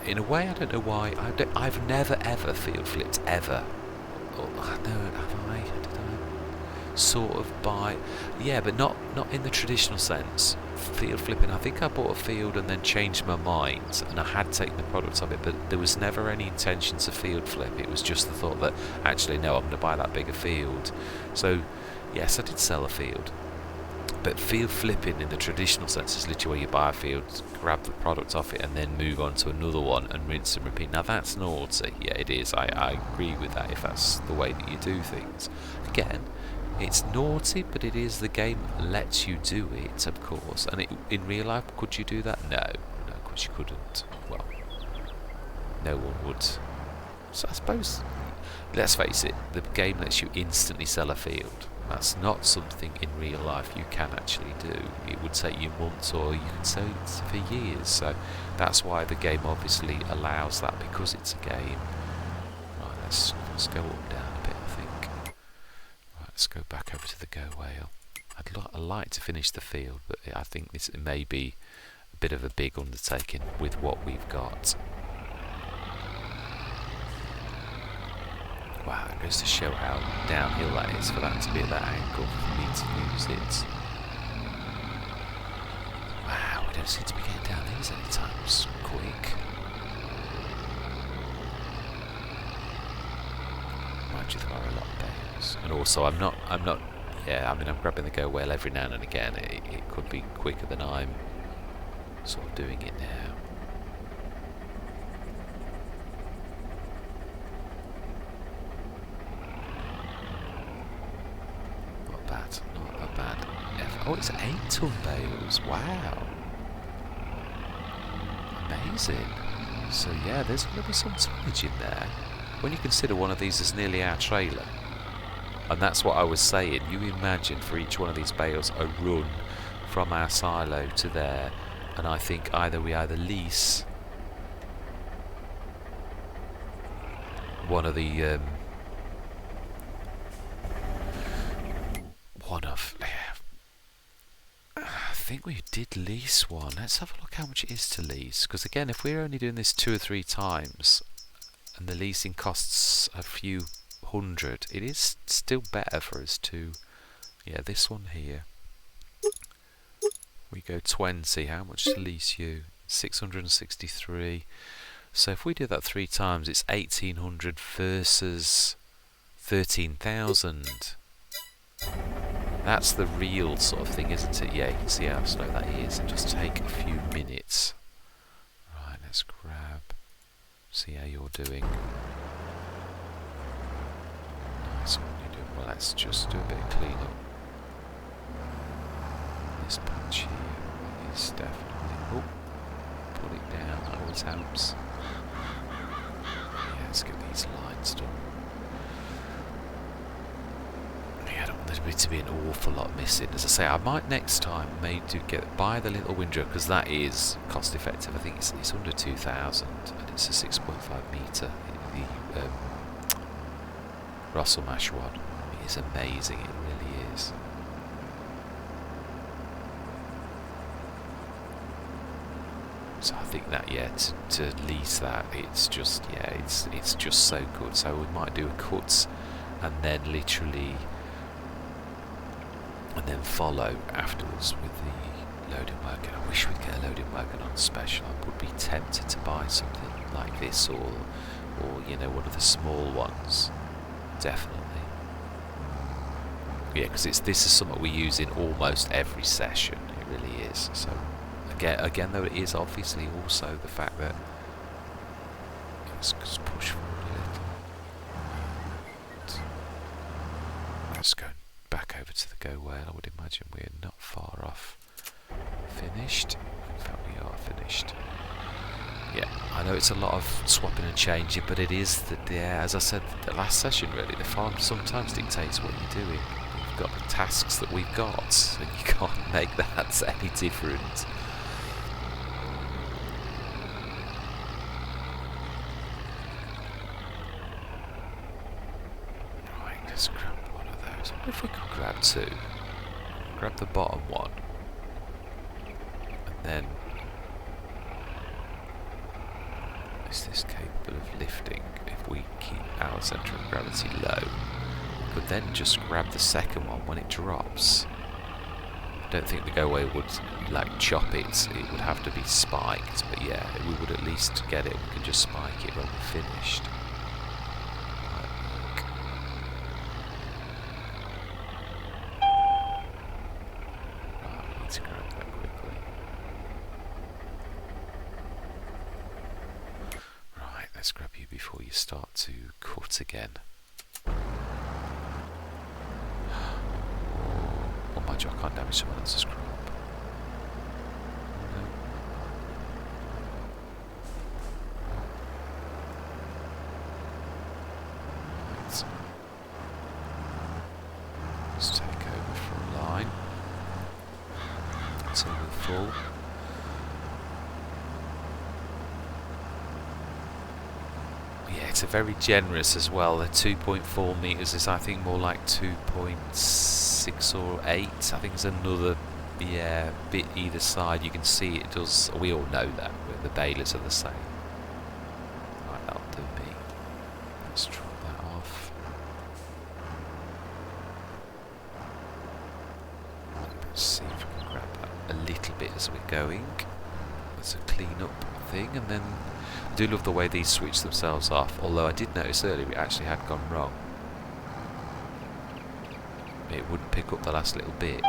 in a way I don't know why. I've never ever field flipped ever. Oh, no, have I? Did I? sort of buy, yeah, but not in the traditional sense. Field flipping, I think I bought a field and then changed my mind, and I had taken the product of it, but there was never any intention to field flip. It was just the thought that actually no, I'm going to buy that bigger field. So yes, I did sell a field, but field flipping in the traditional sense is literally where you buy a field, grab the product off it, and then move on to another one and rinse and repeat. Now that's naughty. Yeah, it is. I agree with that if that's the way that you do things. Again, it's naughty, but it is, the game lets you do it, of course. And in real life, could you do that? No, of course you couldn't. Well, no one would. So I suppose, let's face it, the game lets you instantly sell a field. That's not something in real life you can actually do. It would take you months, or you can sell it for years. So that's why the game obviously allows that, because it's a game. Right, let's go up and down a bit, I think. Right, let's go back over to the Go Whale. I'd like to finish the field, but I think this may be a bit of a big undertaking with what we've got. Wow, it goes to show how downhill that is for that to be at that angle for me to use it. Wow, we don't seem to be getting down these anytime quick. Mind you, there are a lot of bales. And also, I'm not, yeah, I mean, I'm grabbing the Go Whale every now and again. It could be quicker than I'm sort of doing it now. Not bad. Oh, it's 8-ton bales. Wow. Amazing. So yeah, there's going to be some tonnage in there. When you consider one of these is nearly our trailer. And that's what I was saying. You imagine for each one of these bales a run from our silo to there. And I think we either lease one of the... I think we did lease one. Let's have a look how much it is to lease. Because again, if we're only doing this 2 or 3 times and the leasing costs a few hundred, it is still better for us to... Yeah, this one here. We go 20. How much to lease you? 663. So if we do that 3 times, it's 1,800 versus 13,000. That's the real sort of thing, isn't it? Yeah, you can see how slow that is. It'll just take a few minutes. Right, let's grab. See how you're doing. Nice one, you're doing well. Let's just do a bit of cleanup. This patch here is definitely... Oh, pull it down, that always helps. Yeah, let's get these lines done. There's to be an awful lot missing. As I say, I might next time buy the little windrow, because that is cost effective. I think it's under 2,000 and it's a 6.5 metre. The Russell Mash one. It is amazing, it really is. So I think that, yeah, to lease that, it's just, yeah, it's just so good. So we might do a cut and then literally... and then follow afterwards with the loading wagon. I wish we'd get a loading wagon on special. I would be tempted to buy something like this, or you know, one of the small ones. Definitely. Yeah, because this is something we use in almost every session. It really is. So again, though, it is obviously also the fact that let's just push forward a little. Let's go back over to the Go Whale. I would imagine we're not far off finished. In fact, we are finished. Yeah, I know it's a lot of swapping and changing, but it is as I said, the last session really, the farm sometimes dictates what you're doing. You've got the tasks that we've got, and you can't make that any different. Right, let's grab one of those. I wonder if we could grab 2. Grab the bottom one, and then is this capable of lifting if we keep our centre of gravity low? could then just grab the second one when it drops. I don't think the go away would like chop it. It would have to be spiked. But yeah, we would at least get it. We can just spike it when we're finished. To grab that quickly. Right, let's grab you before you start to cut again. Oh my god, I can't damage someone else's crop. No. Right. Let's take over for a line. Until we're full. Yeah, it's a very generous as well. The 2.4 meters is, I think, more like 2.6 or 8. I think it's another, yeah, bit either side. You can see it does. We all know that the balers are the same. Right, that'll do me. Let's drop that off. Let's see if we can grab that a little bit as we're going. That's a clean up thing, and then I do love the way these switch themselves off, although I did notice earlier it actually had gone wrong. It wouldn't pick up the last little bit.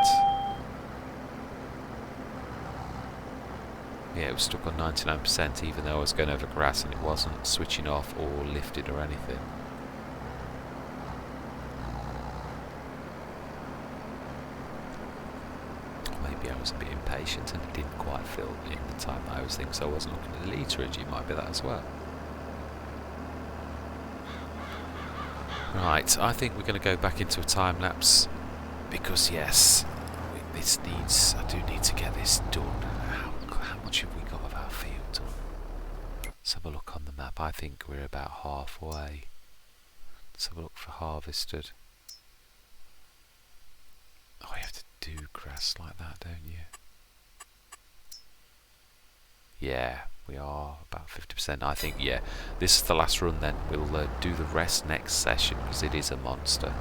Yeah, it was stuck on 99% even though I was going over grass and it wasn't switching off or lifted or anything. Maybe I was a bit impatient and it didn't quite fill in the time that I was thinking, so I wasn't looking at the literage. It might be that as well. Right, I think we're going to go back into a time lapse because yes, this needs. I do need to get this done. How much have we got of our field done? Let's have a look on the map. I think we're about halfway. Let's have a look for harvested. Oh, you have to do grass like that, don't you? Yeah, we are about 50%. I think, yeah, this is the last run then. We'll do the rest next session because it is a monster.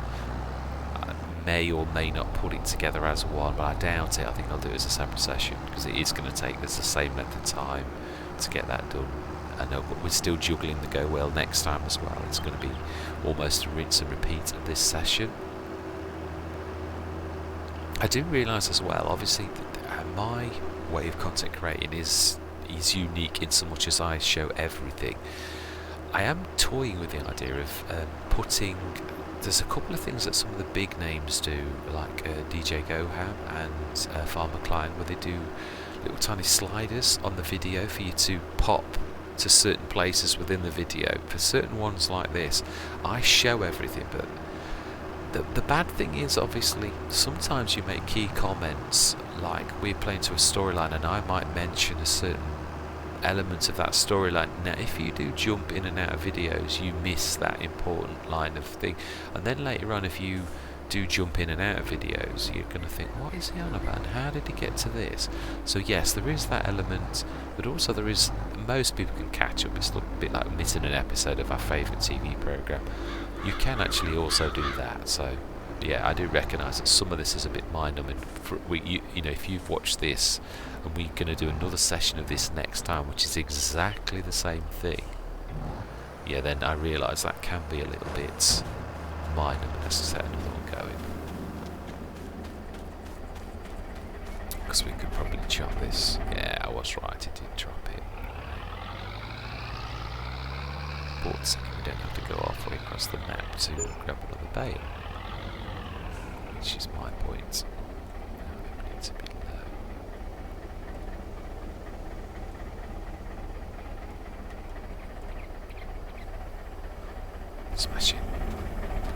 I may or may not put it together as one, but I doubt it. I think I'll do it as a separate session because it is going to take us the same length of time to get that done. I know, but we're still juggling the go well next time as well. It's going to be almost a rinse and repeat of this session. I do realise as well, obviously, that my way of content creating is unique in so much as I show everything. I am toying with the idea of putting. There's a couple of things that some of the big names do, like DJ Goham and Farmer Klein, where they do little tiny sliders on the video for you to pop to certain places within the video. For certain ones like this, I show everything, but the bad thing is, obviously, sometimes you make key comments, like we're playing to a storyline and I might mention a certain element of that storyline. Now, if you do jump in and out of videos, you miss that important line of thing. And then later on, if you do jump in and out of videos, you're going to think, what is he on about? And how did he get to this? So yes, there is that element, but also there is, most people can catch up. It's a bit like missing an episode of our favourite TV programme. You can actually also do that. So yeah, I do recognise that some of this is a bit mind-numbing. You know, if you've watched this, and we're going to do another session of this next time, which is exactly the same thing, yeah, then I realise that can be a little bit mind-numbing. Let's set another one going, because we could probably chop this. Yeah, I was right, it did drop it. But we don't have to go halfway across the map to grab another bale, which is my point. We need to be low. Smash it.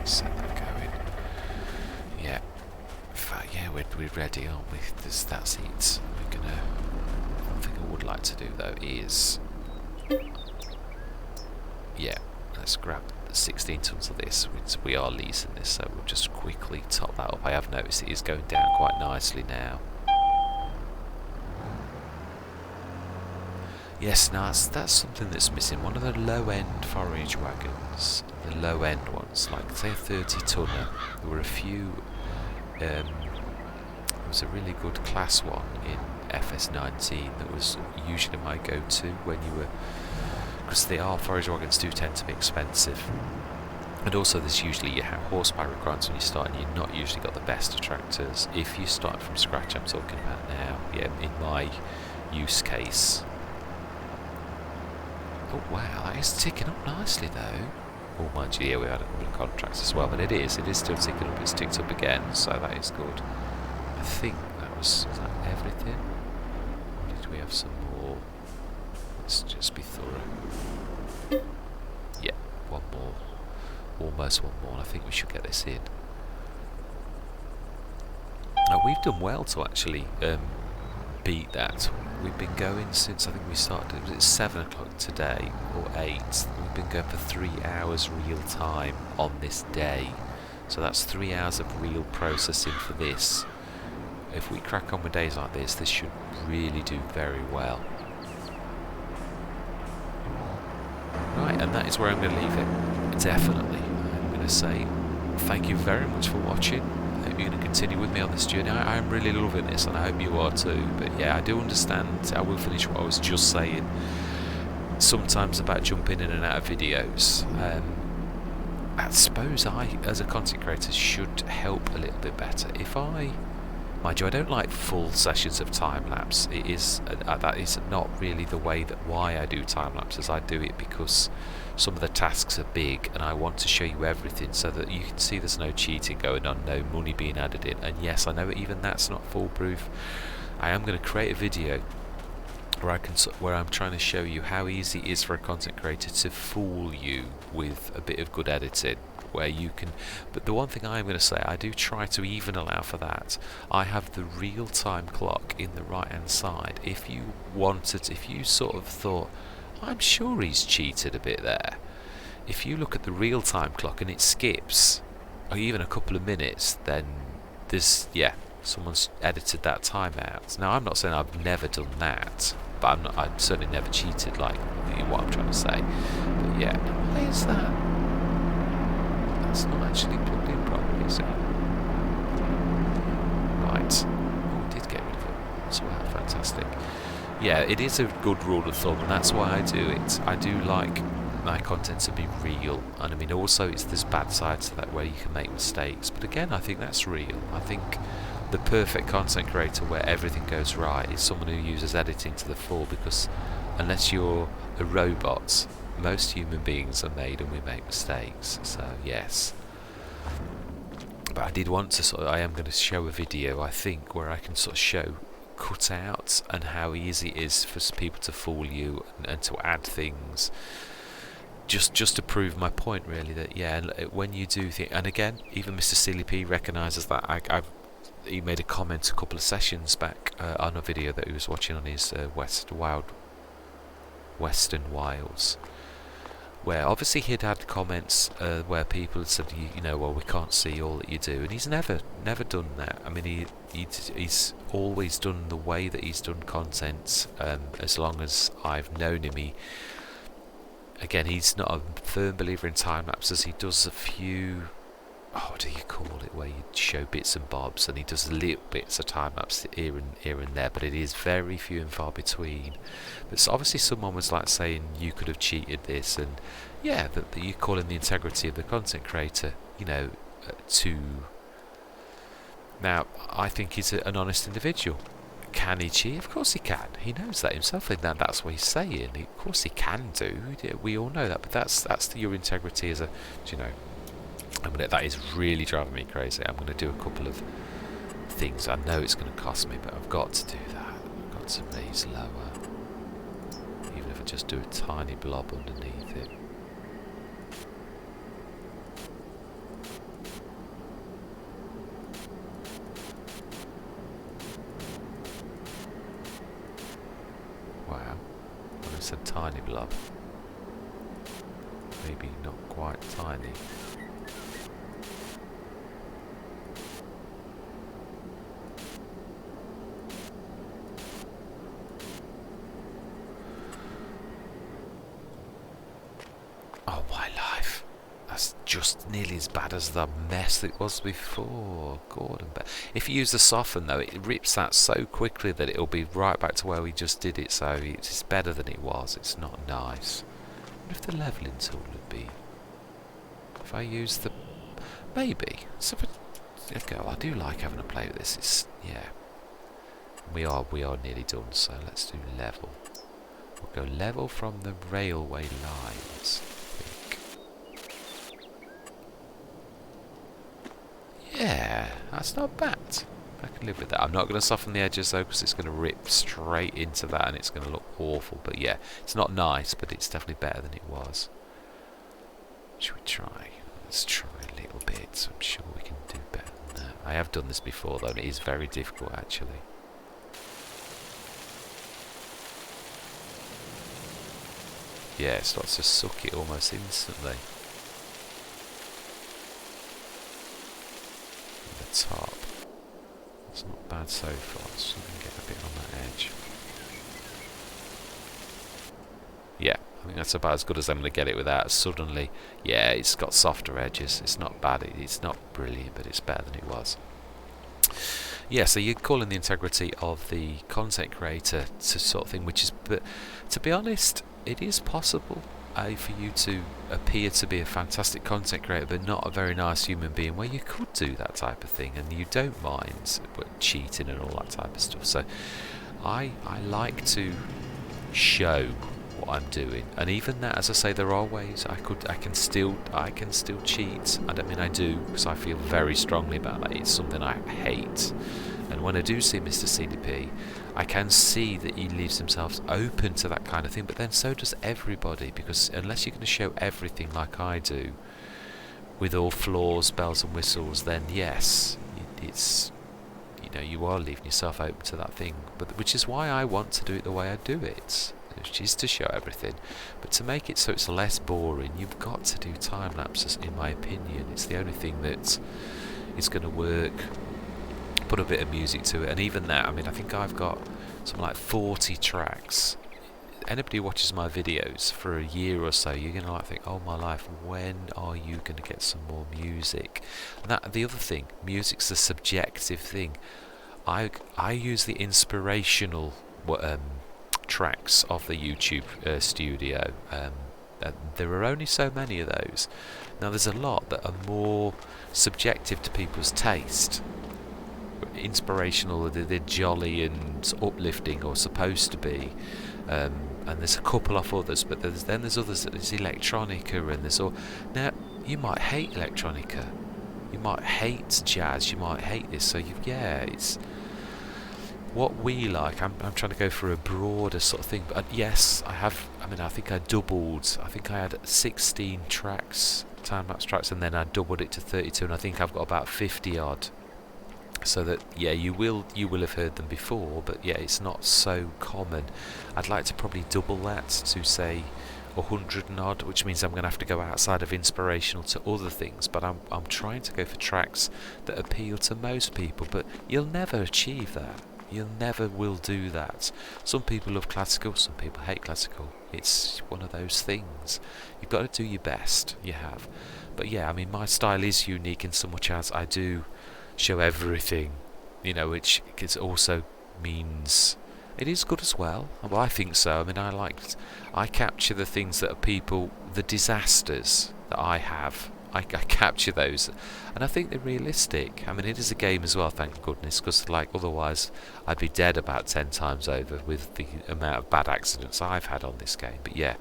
Set that going. Yeah. In fact, yeah, we're ready, aren't we? That's it. We're gonna. One thing I would like to do though is, yeah, let's grab 16 tons of this. We are leasing this, so we'll just quickly top that up. I have noticed it is going down quite nicely now. Yes, now that's something that's missing. One of the low-end forage wagons the low end ones, like say a 30 tonner. There were a few. There was a really good class one in FS19 that was usually my go-to when you were, because the forage wagons do tend to be expensive, and also there's usually you have horsepower requirements when you start, and you've not usually got the best of tractors. If you start from scratch, I'm talking about now, yeah, in my use case. Oh wow, that is ticking up nicely though. Oh mind you, yeah, we had a couple of contracts as well, but it is still ticking up. It's ticked up again, so that is good. I think was that everything? Or did we have some more? Let's just be thorough. Yeah, one more. Almost one more, and I think we should get this in. Now, we've done well to actually beat that. We've been going since, I think we started, was it 7 o'clock today, or 8? We've been going for 3 hours real time on this day. So that's 3 hours of real processing for this. If we crack on with days like this should really do very well. Right, and that is where I'm going to leave it. Definitely. I'm going to say thank you very much for watching. I hope you're going to continue with me on this journey. I'm really loving this, and I hope you are too. But yeah, I do understand. I will finish what I was just saying. Sometimes about jumping in and out of videos. I suppose I, as a content creator, should help a little bit better. Mind you, I don't like full sessions of time lapse. It is that is not really the way that why I do time lapses. I do it because some of the tasks are big, and I want to show you everything so that you can see there's no cheating going on, no money being added in. And yes, I know even that's not foolproof. I am going to create a video where I'm trying to show you how easy it is for a content creator to fool you with a bit of good editing. Where you can, but the one thing I'm going to say, I do try to even allow for that. I have the real-time clock in the right-hand side. If you sort of thought, I'm sure he's cheated a bit there. If you look at the real-time clock and it skips, or even a couple of minutes, then someone's edited that time out. Now, I'm not saying I've never done that, but I've certainly never cheated, like what I'm trying to say. But yeah, why is that? It's not actually plugged in properly, is it? Right. Oh, we did get rid of it. That's well, fantastic. Yeah, it is a good rule of thumb, and that's why I do it. I do like my content to be real, and I mean also there's bad sides to that where you can make mistakes, but again I think that's real. I think the perfect content creator where everything goes right is someone who uses editing to the full, because unless you're a robot, most human beings are made and we make mistakes. So yes, but I did want to I am going to show a video, I think, where I can sort of show cutouts and how easy it is for people to fool you and to add things, just to prove my point really, that yeah, when you do things, and again even Mr. Silly P recognises that. He made a comment a couple of sessions back on a video that he was watching on his Western Wilds, where obviously he'd had comments where people had said, well, we can't see all that you do, and he's never done that. I mean, he's always done the way that he's done content. As long as I've known him, he's not a firm believer in time lapses. He does a few, what do you call it, where you show bits and bobs, and he does little bits of time lapse here and there, but it is very few and far between. But so obviously someone was like saying you could have cheated this, and yeah, that you call in the integrity of the content creator, to. Now I think he's an honest individual. Can he cheat? Of course he can. He knows that himself, and that's what he's saying. Of course he can do. We all know that, but that's your integrity as a, that is really driving me crazy. I'm going to do a couple of things. I know it's going to cost me, but I've got to do that. I've got to raise lower, even if I just do a tiny blob underneath it. Wow, when I said tiny blob, maybe not quite tiny. just nearly as bad as the mess it was before. Gordon, but if you use the soften though, it rips that so quickly that it'll be right back to where we just did it. So it's better than it was. It's not nice. I wonder if the leveling tool would be. If I use the, maybe. So okay, I do like having a play with this. It's yeah. We are nearly done. So let's do level. We'll go level from the railway lines. Yeah, that's not bad. I can live with that. I'm not going to soften the edges though, because it's going to rip straight into that and it's going to look awful. But yeah, it's not nice, but it's definitely better than it was. Should we try? Let's try a little bit. I'm sure we can do better than that. I have done this before though, and it is very difficult actually. Yeah, it starts to suck it almost instantly. The top. It's not bad so far, so we can get a bit on that edge. Yeah, I think that's about as good as I'm going to get it without suddenly. Yeah, it's got softer edges. It's not bad. It's not brilliant, but it's better than it was. Yeah, so you're calling the integrity of the content creator to sort of thing, which is, but to be honest, it is possible for you to appear to be a fantastic content creator but not a very nice human being, where you could do that type of thing and you don't mind cheating and all that type of stuff. So I like to show what I'm doing, and even that, as I say, there are ways I can still cheat. I don't mean I do, because I feel very strongly about that. It's something I hate. And when I do see Mr. CDP, I can see that he leaves himself open to that kind of thing, but then so does everybody, because unless you're going to show everything like I do, with all flaws, bells and whistles, then yes, it's, you know, you are leaving yourself open to that thing. But which is why I want to do it the way I do it, which is to show everything. But to make it so it's less boring, you've got to do time lapses, in my opinion. It's the only thing that is going to work. Put a bit of music to it, and even that, I mean, I think I've got something like 40 tracks. Anybody who watches my videos for a year or so, you're going to like think, oh my life, when are you going to get some more music? And that, the other thing, music's a subjective thing. I use the inspirational tracks of the YouTube studio. There are only so many of those. Now there's a lot that are more subjective to people's taste. Inspirational, they're jolly and uplifting, or supposed to be, and there's a couple of others, but there's others that there's electronica, and there's all. Now you might hate electronica, you might hate jazz, you might hate this, so it's what we like. I'm trying to go for a broader sort of thing, but yes, I think I doubled. I think I had 16 tracks, time-lapse tracks, and then I doubled it to 32, and I think I've got about 50 odd. So that, yeah, you will have heard them before, but yeah, it's not so common. I'd like to probably double that to say 100 and odd, which means I'm going to have to go outside of inspirational to other things. But I'm trying to go for tracks that appeal to most people, but you'll never achieve that. You never will do that. Some people love classical, some people hate classical. It's one of those things. You've got to do your best. You have. But yeah, I mean, my style is unique in so much as I do show everything, you know, which also means it is good as well. Well, I think so. I mean, I capture the things that are people, the disasters that I have. I capture those, and I think they're realistic. I mean, it is a game as well, thank goodness, because like otherwise I'd be dead about 10 times over with the amount of bad accidents I've had on this game. But yeah,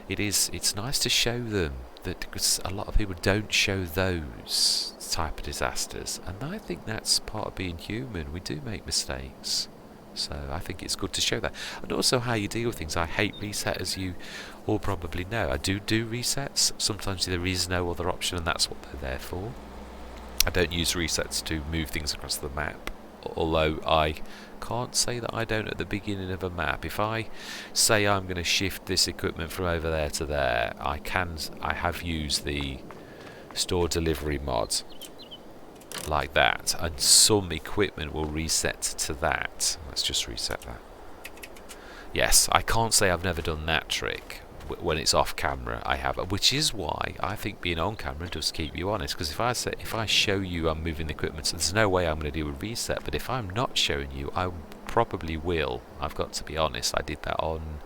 it's nice to show them, that because a lot of people don't show those type of disasters, and I think that's part of being human. We do make mistakes, so I think it's good to show that, and also how you deal with things. I hate reset, as you all probably know. I do resets. Sometimes there is no other option, and that's what they're there for. I don't use resets to move things across the map, although I can't say that I don't at the beginning of a map. If I say I'm going to shift this equipment from over there to there, I have used the store delivery mod like that, and some equipment will reset to that. Let's just reset that. Yes, I can't say I've never done that trick, when it's off camera, I have, which is why I think being on camera does keep you honest. Because if I show you I'm moving the equipment, so there's no way I'm going to do a reset. But if I'm not showing you, I probably will. I've got to be honest. I did that on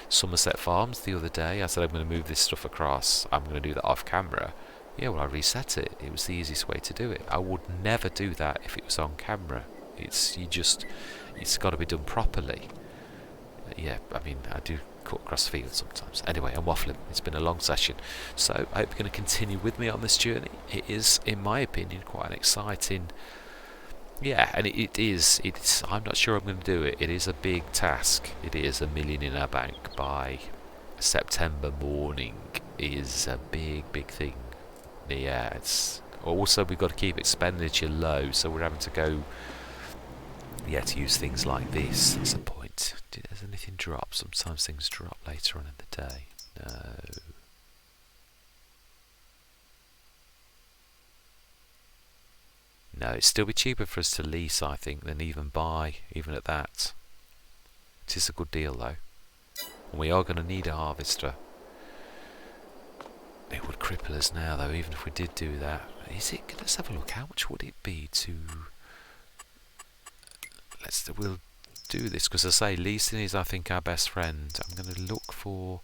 Somerset Farms the other day. I said I'm going to move this stuff across. I'm going to do that off camera. Yeah, well, I reset it. It was the easiest way to do it. I would never do that if it was on camera. It's got to be done properly. Yeah, I mean, I do cut across the field sometimes. Anyway, I'm waffling. It's been a long session. So, I hope you're going to continue with me on this journey. It is, in my opinion, quite an exciting... Yeah, and it's I'm not sure I'm going to do it. It is a big task. It is $1 million in our bank by September morning is a big, big thing. Yeah, it's... Also, we've got to keep expenditure low, so we're having to go... Yeah, to use things like this. That's the point. Does anything drop? Sometimes things drop later on in the day. No. No, it'd still be cheaper for us to lease, I think, than even buy, even at that. It is a good deal, though. And we are going to need a harvester. It would cripple us now, though, even if we did do that. Let's have a look. How much would it be to... We'll do this, because as I say, leasing is, I think, our best friend. I'm going to look for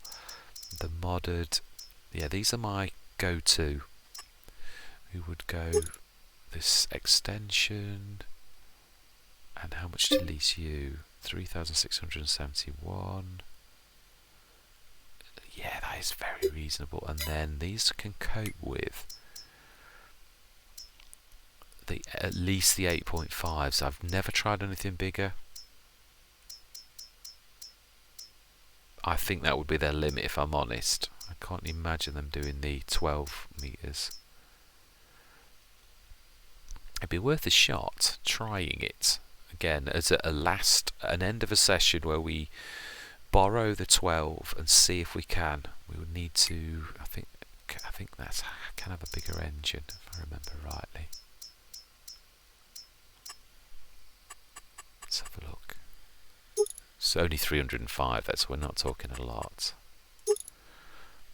the modded... Yeah, these are my go-to. We would go... This extension... And how much to lease you? 3,671. Yeah, that is very reasonable. And then these can cope with at least the 8.5s. I've never tried anything bigger. I think that would be their limit, if I'm honest. I can't imagine them doing the 12 meters. It'd be worth a shot trying it again as an end of a session where we borrow the 12 and see if we can. We would need to. I think that's can have a bigger engine, if I remember rightly. Let's have a look. It's only 305. We're not talking a lot.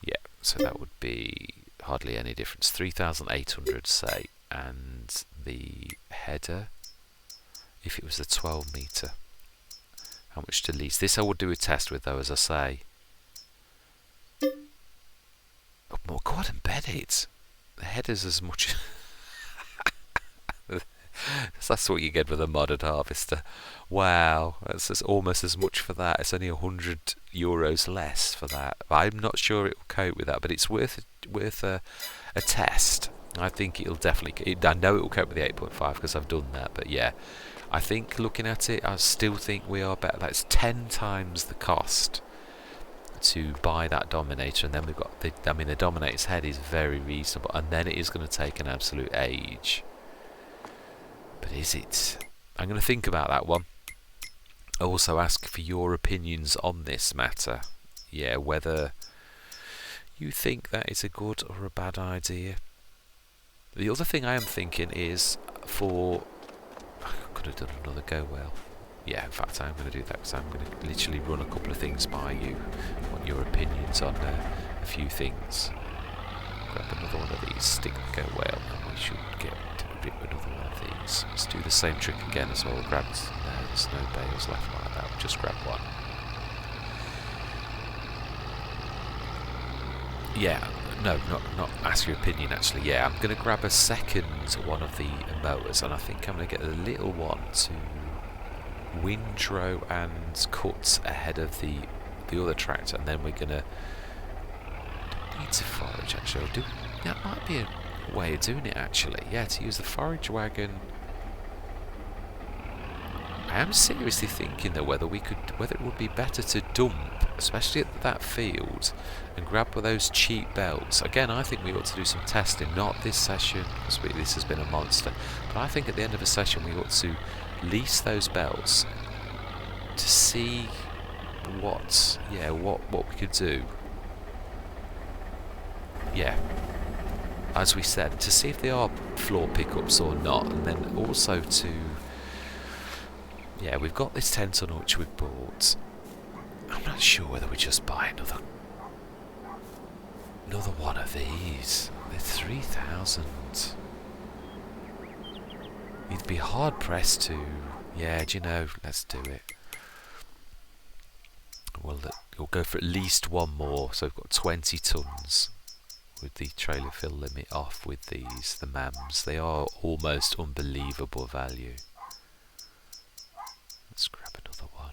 Yeah, so that would be hardly any difference. 3,800, say, and the header, if it was the 12 meter, how much to lease? This I would do a test with, though, as I say. Oh, go on and bet it. The header's as much. That's what you get with a modded harvester. Wow, that's almost as much for that. It's only €100 less for that. I'm not sure it will cope with that, but it's worth a test. I think it'll definitely. I know it will cope with the 8.5 because I've done that. But yeah, I think looking at it, I still think we are better. That's 10 times the cost to buy that Dominator, and then we've got the Dominator's head is very reasonable, and then it is going to take an absolute age. But is it? I'm going to think about that one. I also ask for your opinions on this matter. Yeah, whether you think that is a good or a bad idea. The other thing I am thinking is I could have done another go well. Yeah, in fact, I'm going to do that because I'm going to literally run a couple of things by you. I want your opinions on a few things. Grab another one of these, stick the go well, and we should get another one of these. Let's do the same trick again as well. There's no bales left like that. We'll just grab one. Yeah, no, not ask your opinion actually. Yeah, I'm going to grab a second one of the mowers, and I think I'm going to get a little one to windrow and cut ahead of the other tractor, and then we're going to need to forage actually. That might be a way of doing it actually. Yeah, to use the forage wagon. I am seriously thinking though whether it would be better to dump, especially at that field, and grab one of those cheap belts. Again, I think we ought to do some testing, not this session, because this has been a monster, but I think at the end of a session we ought to lease those belts to see what we could do. Yeah, as we said, to see if they are floor pickups or not, and then also to... Yeah, we've got this 10 ton which we've bought. I'm not sure whether we just buy another Another one of these. They're 3,000. You'd be hard pressed to. Yeah, do you know? Let's do it. Well, we'll go for at least one more. So we've got 20 tons with the trailer fill limit off with these, the MAMs. They are almost unbelievable value. Let's grab another one.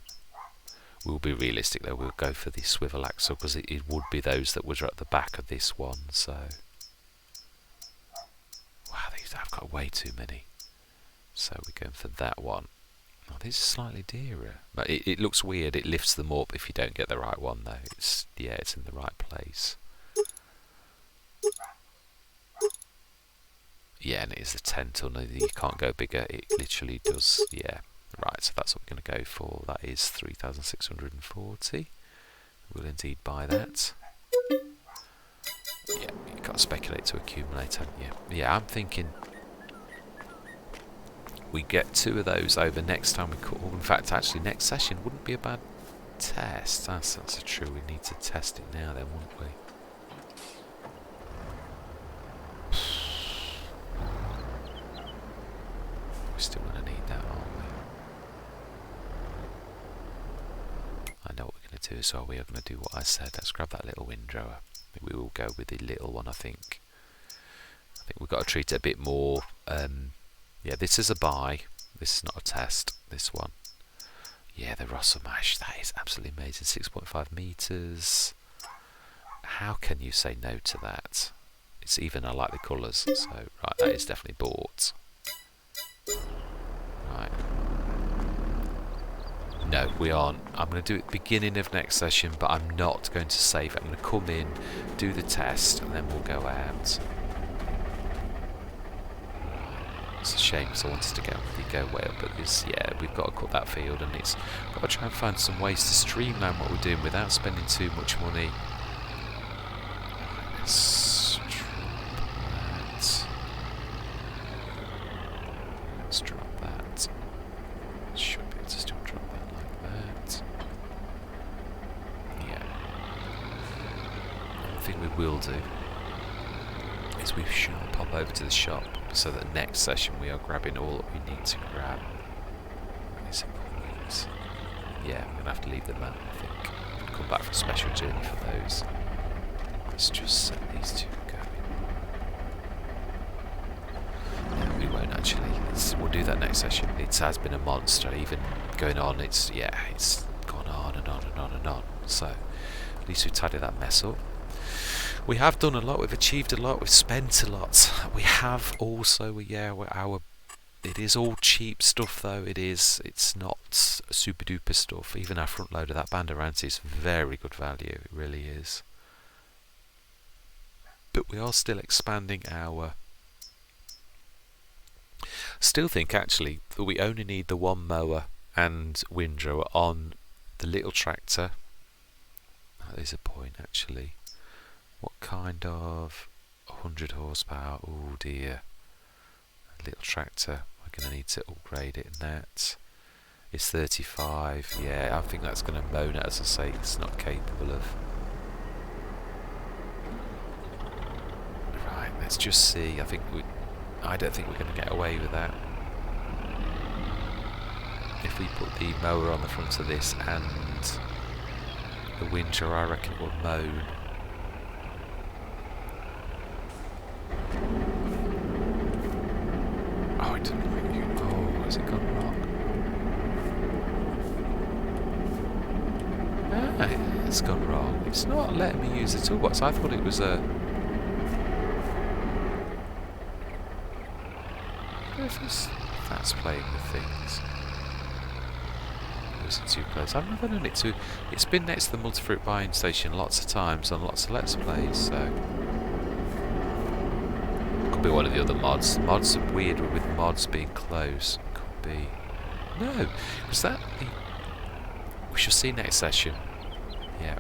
We'll be realistic though. We'll go for the swivel axle because it would be those that were at the back of this one. So, wow, I've got way too many. So we're going for that one. Oh, this is slightly dearer, but it looks weird. It lifts them up if you don't get the right one, though. It's in the right place. Yeah, and it is a 10-tonner. You can't go bigger. It literally does. Yeah, right. So that's what we're going to go for. That is 3,640. We'll indeed buy that. Yeah, you can't speculate to accumulate, haven't you? Yeah, I'm thinking we get 2 of those over next time we call. In fact, actually, next session wouldn't be a bad test. That's true. We need to test it now, then, wouldn't we? We're still going to need that, aren't we? I know what we're going to do as well. We are going to do what I said. Let's grab that little windrower. We will go with the little one, I think. I think we've got to treat it a bit more. Yeah, this is a buy. This is not a test. This one. Yeah, the Russell Mash. That is absolutely amazing. 6.5 meters. How can you say no to that? It's even. I like the colours. So right, that is definitely bought. Right. No, we aren't. I'm going to do it beginning of next session, but I'm not going to save it. I'm going to come in, do the test, and then we'll go out. It's a shame because I wanted to go way up, but we've got to cut that field, and it's got to try and find some ways to streamline what we're doing without spending too much money. Let's drop that. Should be able to still drop that like that. Yeah. One thing we will do is we shall pop over to the shop so that next session we are grabbing all that we need to grab. Yeah, I'm going to have to leave them out, I think. Come back for a special journey for those. Let's just set these 2 going. No, we won't actually. We'll do that next session. It has been a monster, even going on. It's gone on and on and on and on. So, at least we tidied that mess up. We have done a lot, we've achieved a lot, we've spent a lot. We have also, it is all cheap stuff though, it's not super duper stuff. Even our front loader, that Banderanti, is very good value, it really is. But we are still expanding our... Still think actually that we only need the one mower and windrower on the little tractor. That is a point actually. What kind of 100 horsepower? Oh dear. A little tractor. We're going to need to upgrade it in that. It's 35. Yeah, I think that's going to moan it, as I say. It's not capable of. Right, let's just see. I don't think we're going to get away with that. If we put the mower on the front of this and the winter, I reckon it will moan. Oh, it didn't like you. Oh, has it gone wrong? Ah, it's gone wrong. It's not letting me use the toolbox. I thought it was a... That's playing with things. Was it too close? I've never done it too... It's been next to the multi-fruit buying station lots of times on lots of Let's Plays, so... Be one of the other mods. Mods are weird with mods being close. Could be. No, was that the... We shall see next session. Yeah,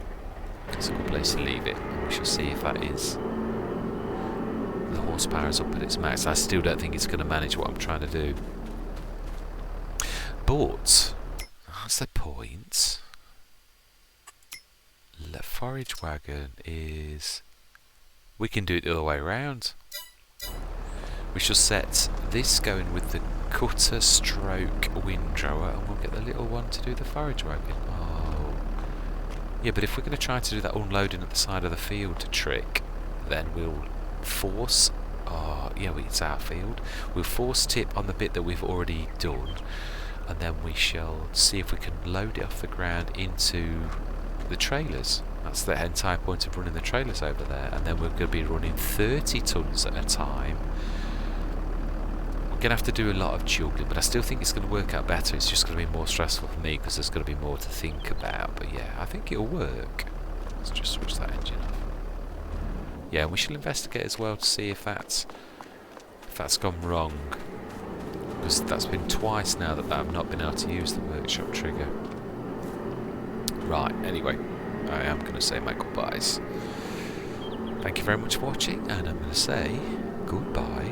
it's a good place to leave it. We shall see if that is... The horsepower is up at its max. I still don't think it's going to manage what I'm trying to do. But, that's the point. The forage wagon is we can do it the other way around. We shall set this going with the cutter stroke windrower, and we'll get the little one to do the forage wagon. Oh. Yeah, but if we're going to try to do that unloading at the side of the field trick, then we'll force... Oh, yeah, it's our field. We'll force tip on the bit that we've already done, and then we shall see if we can load it off the ground into the trailers. That's the entire point of running the trailers over there, and then we're going to be running 30 tons at a time. We're going to have to do a lot of juggling, but I still think it's going to work out better. It's just going to be more stressful for me because there's going to be more to think about, but yeah, I think it'll work. Let's just switch that engine off. Yeah, and we shall investigate as well to see if that's gone wrong, because that's been twice now that I've not been able to use the workshop trigger. Right, anyway, I am going to say my goodbyes. Thank you very much for watching, and I'm going to say goodbye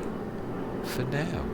for now.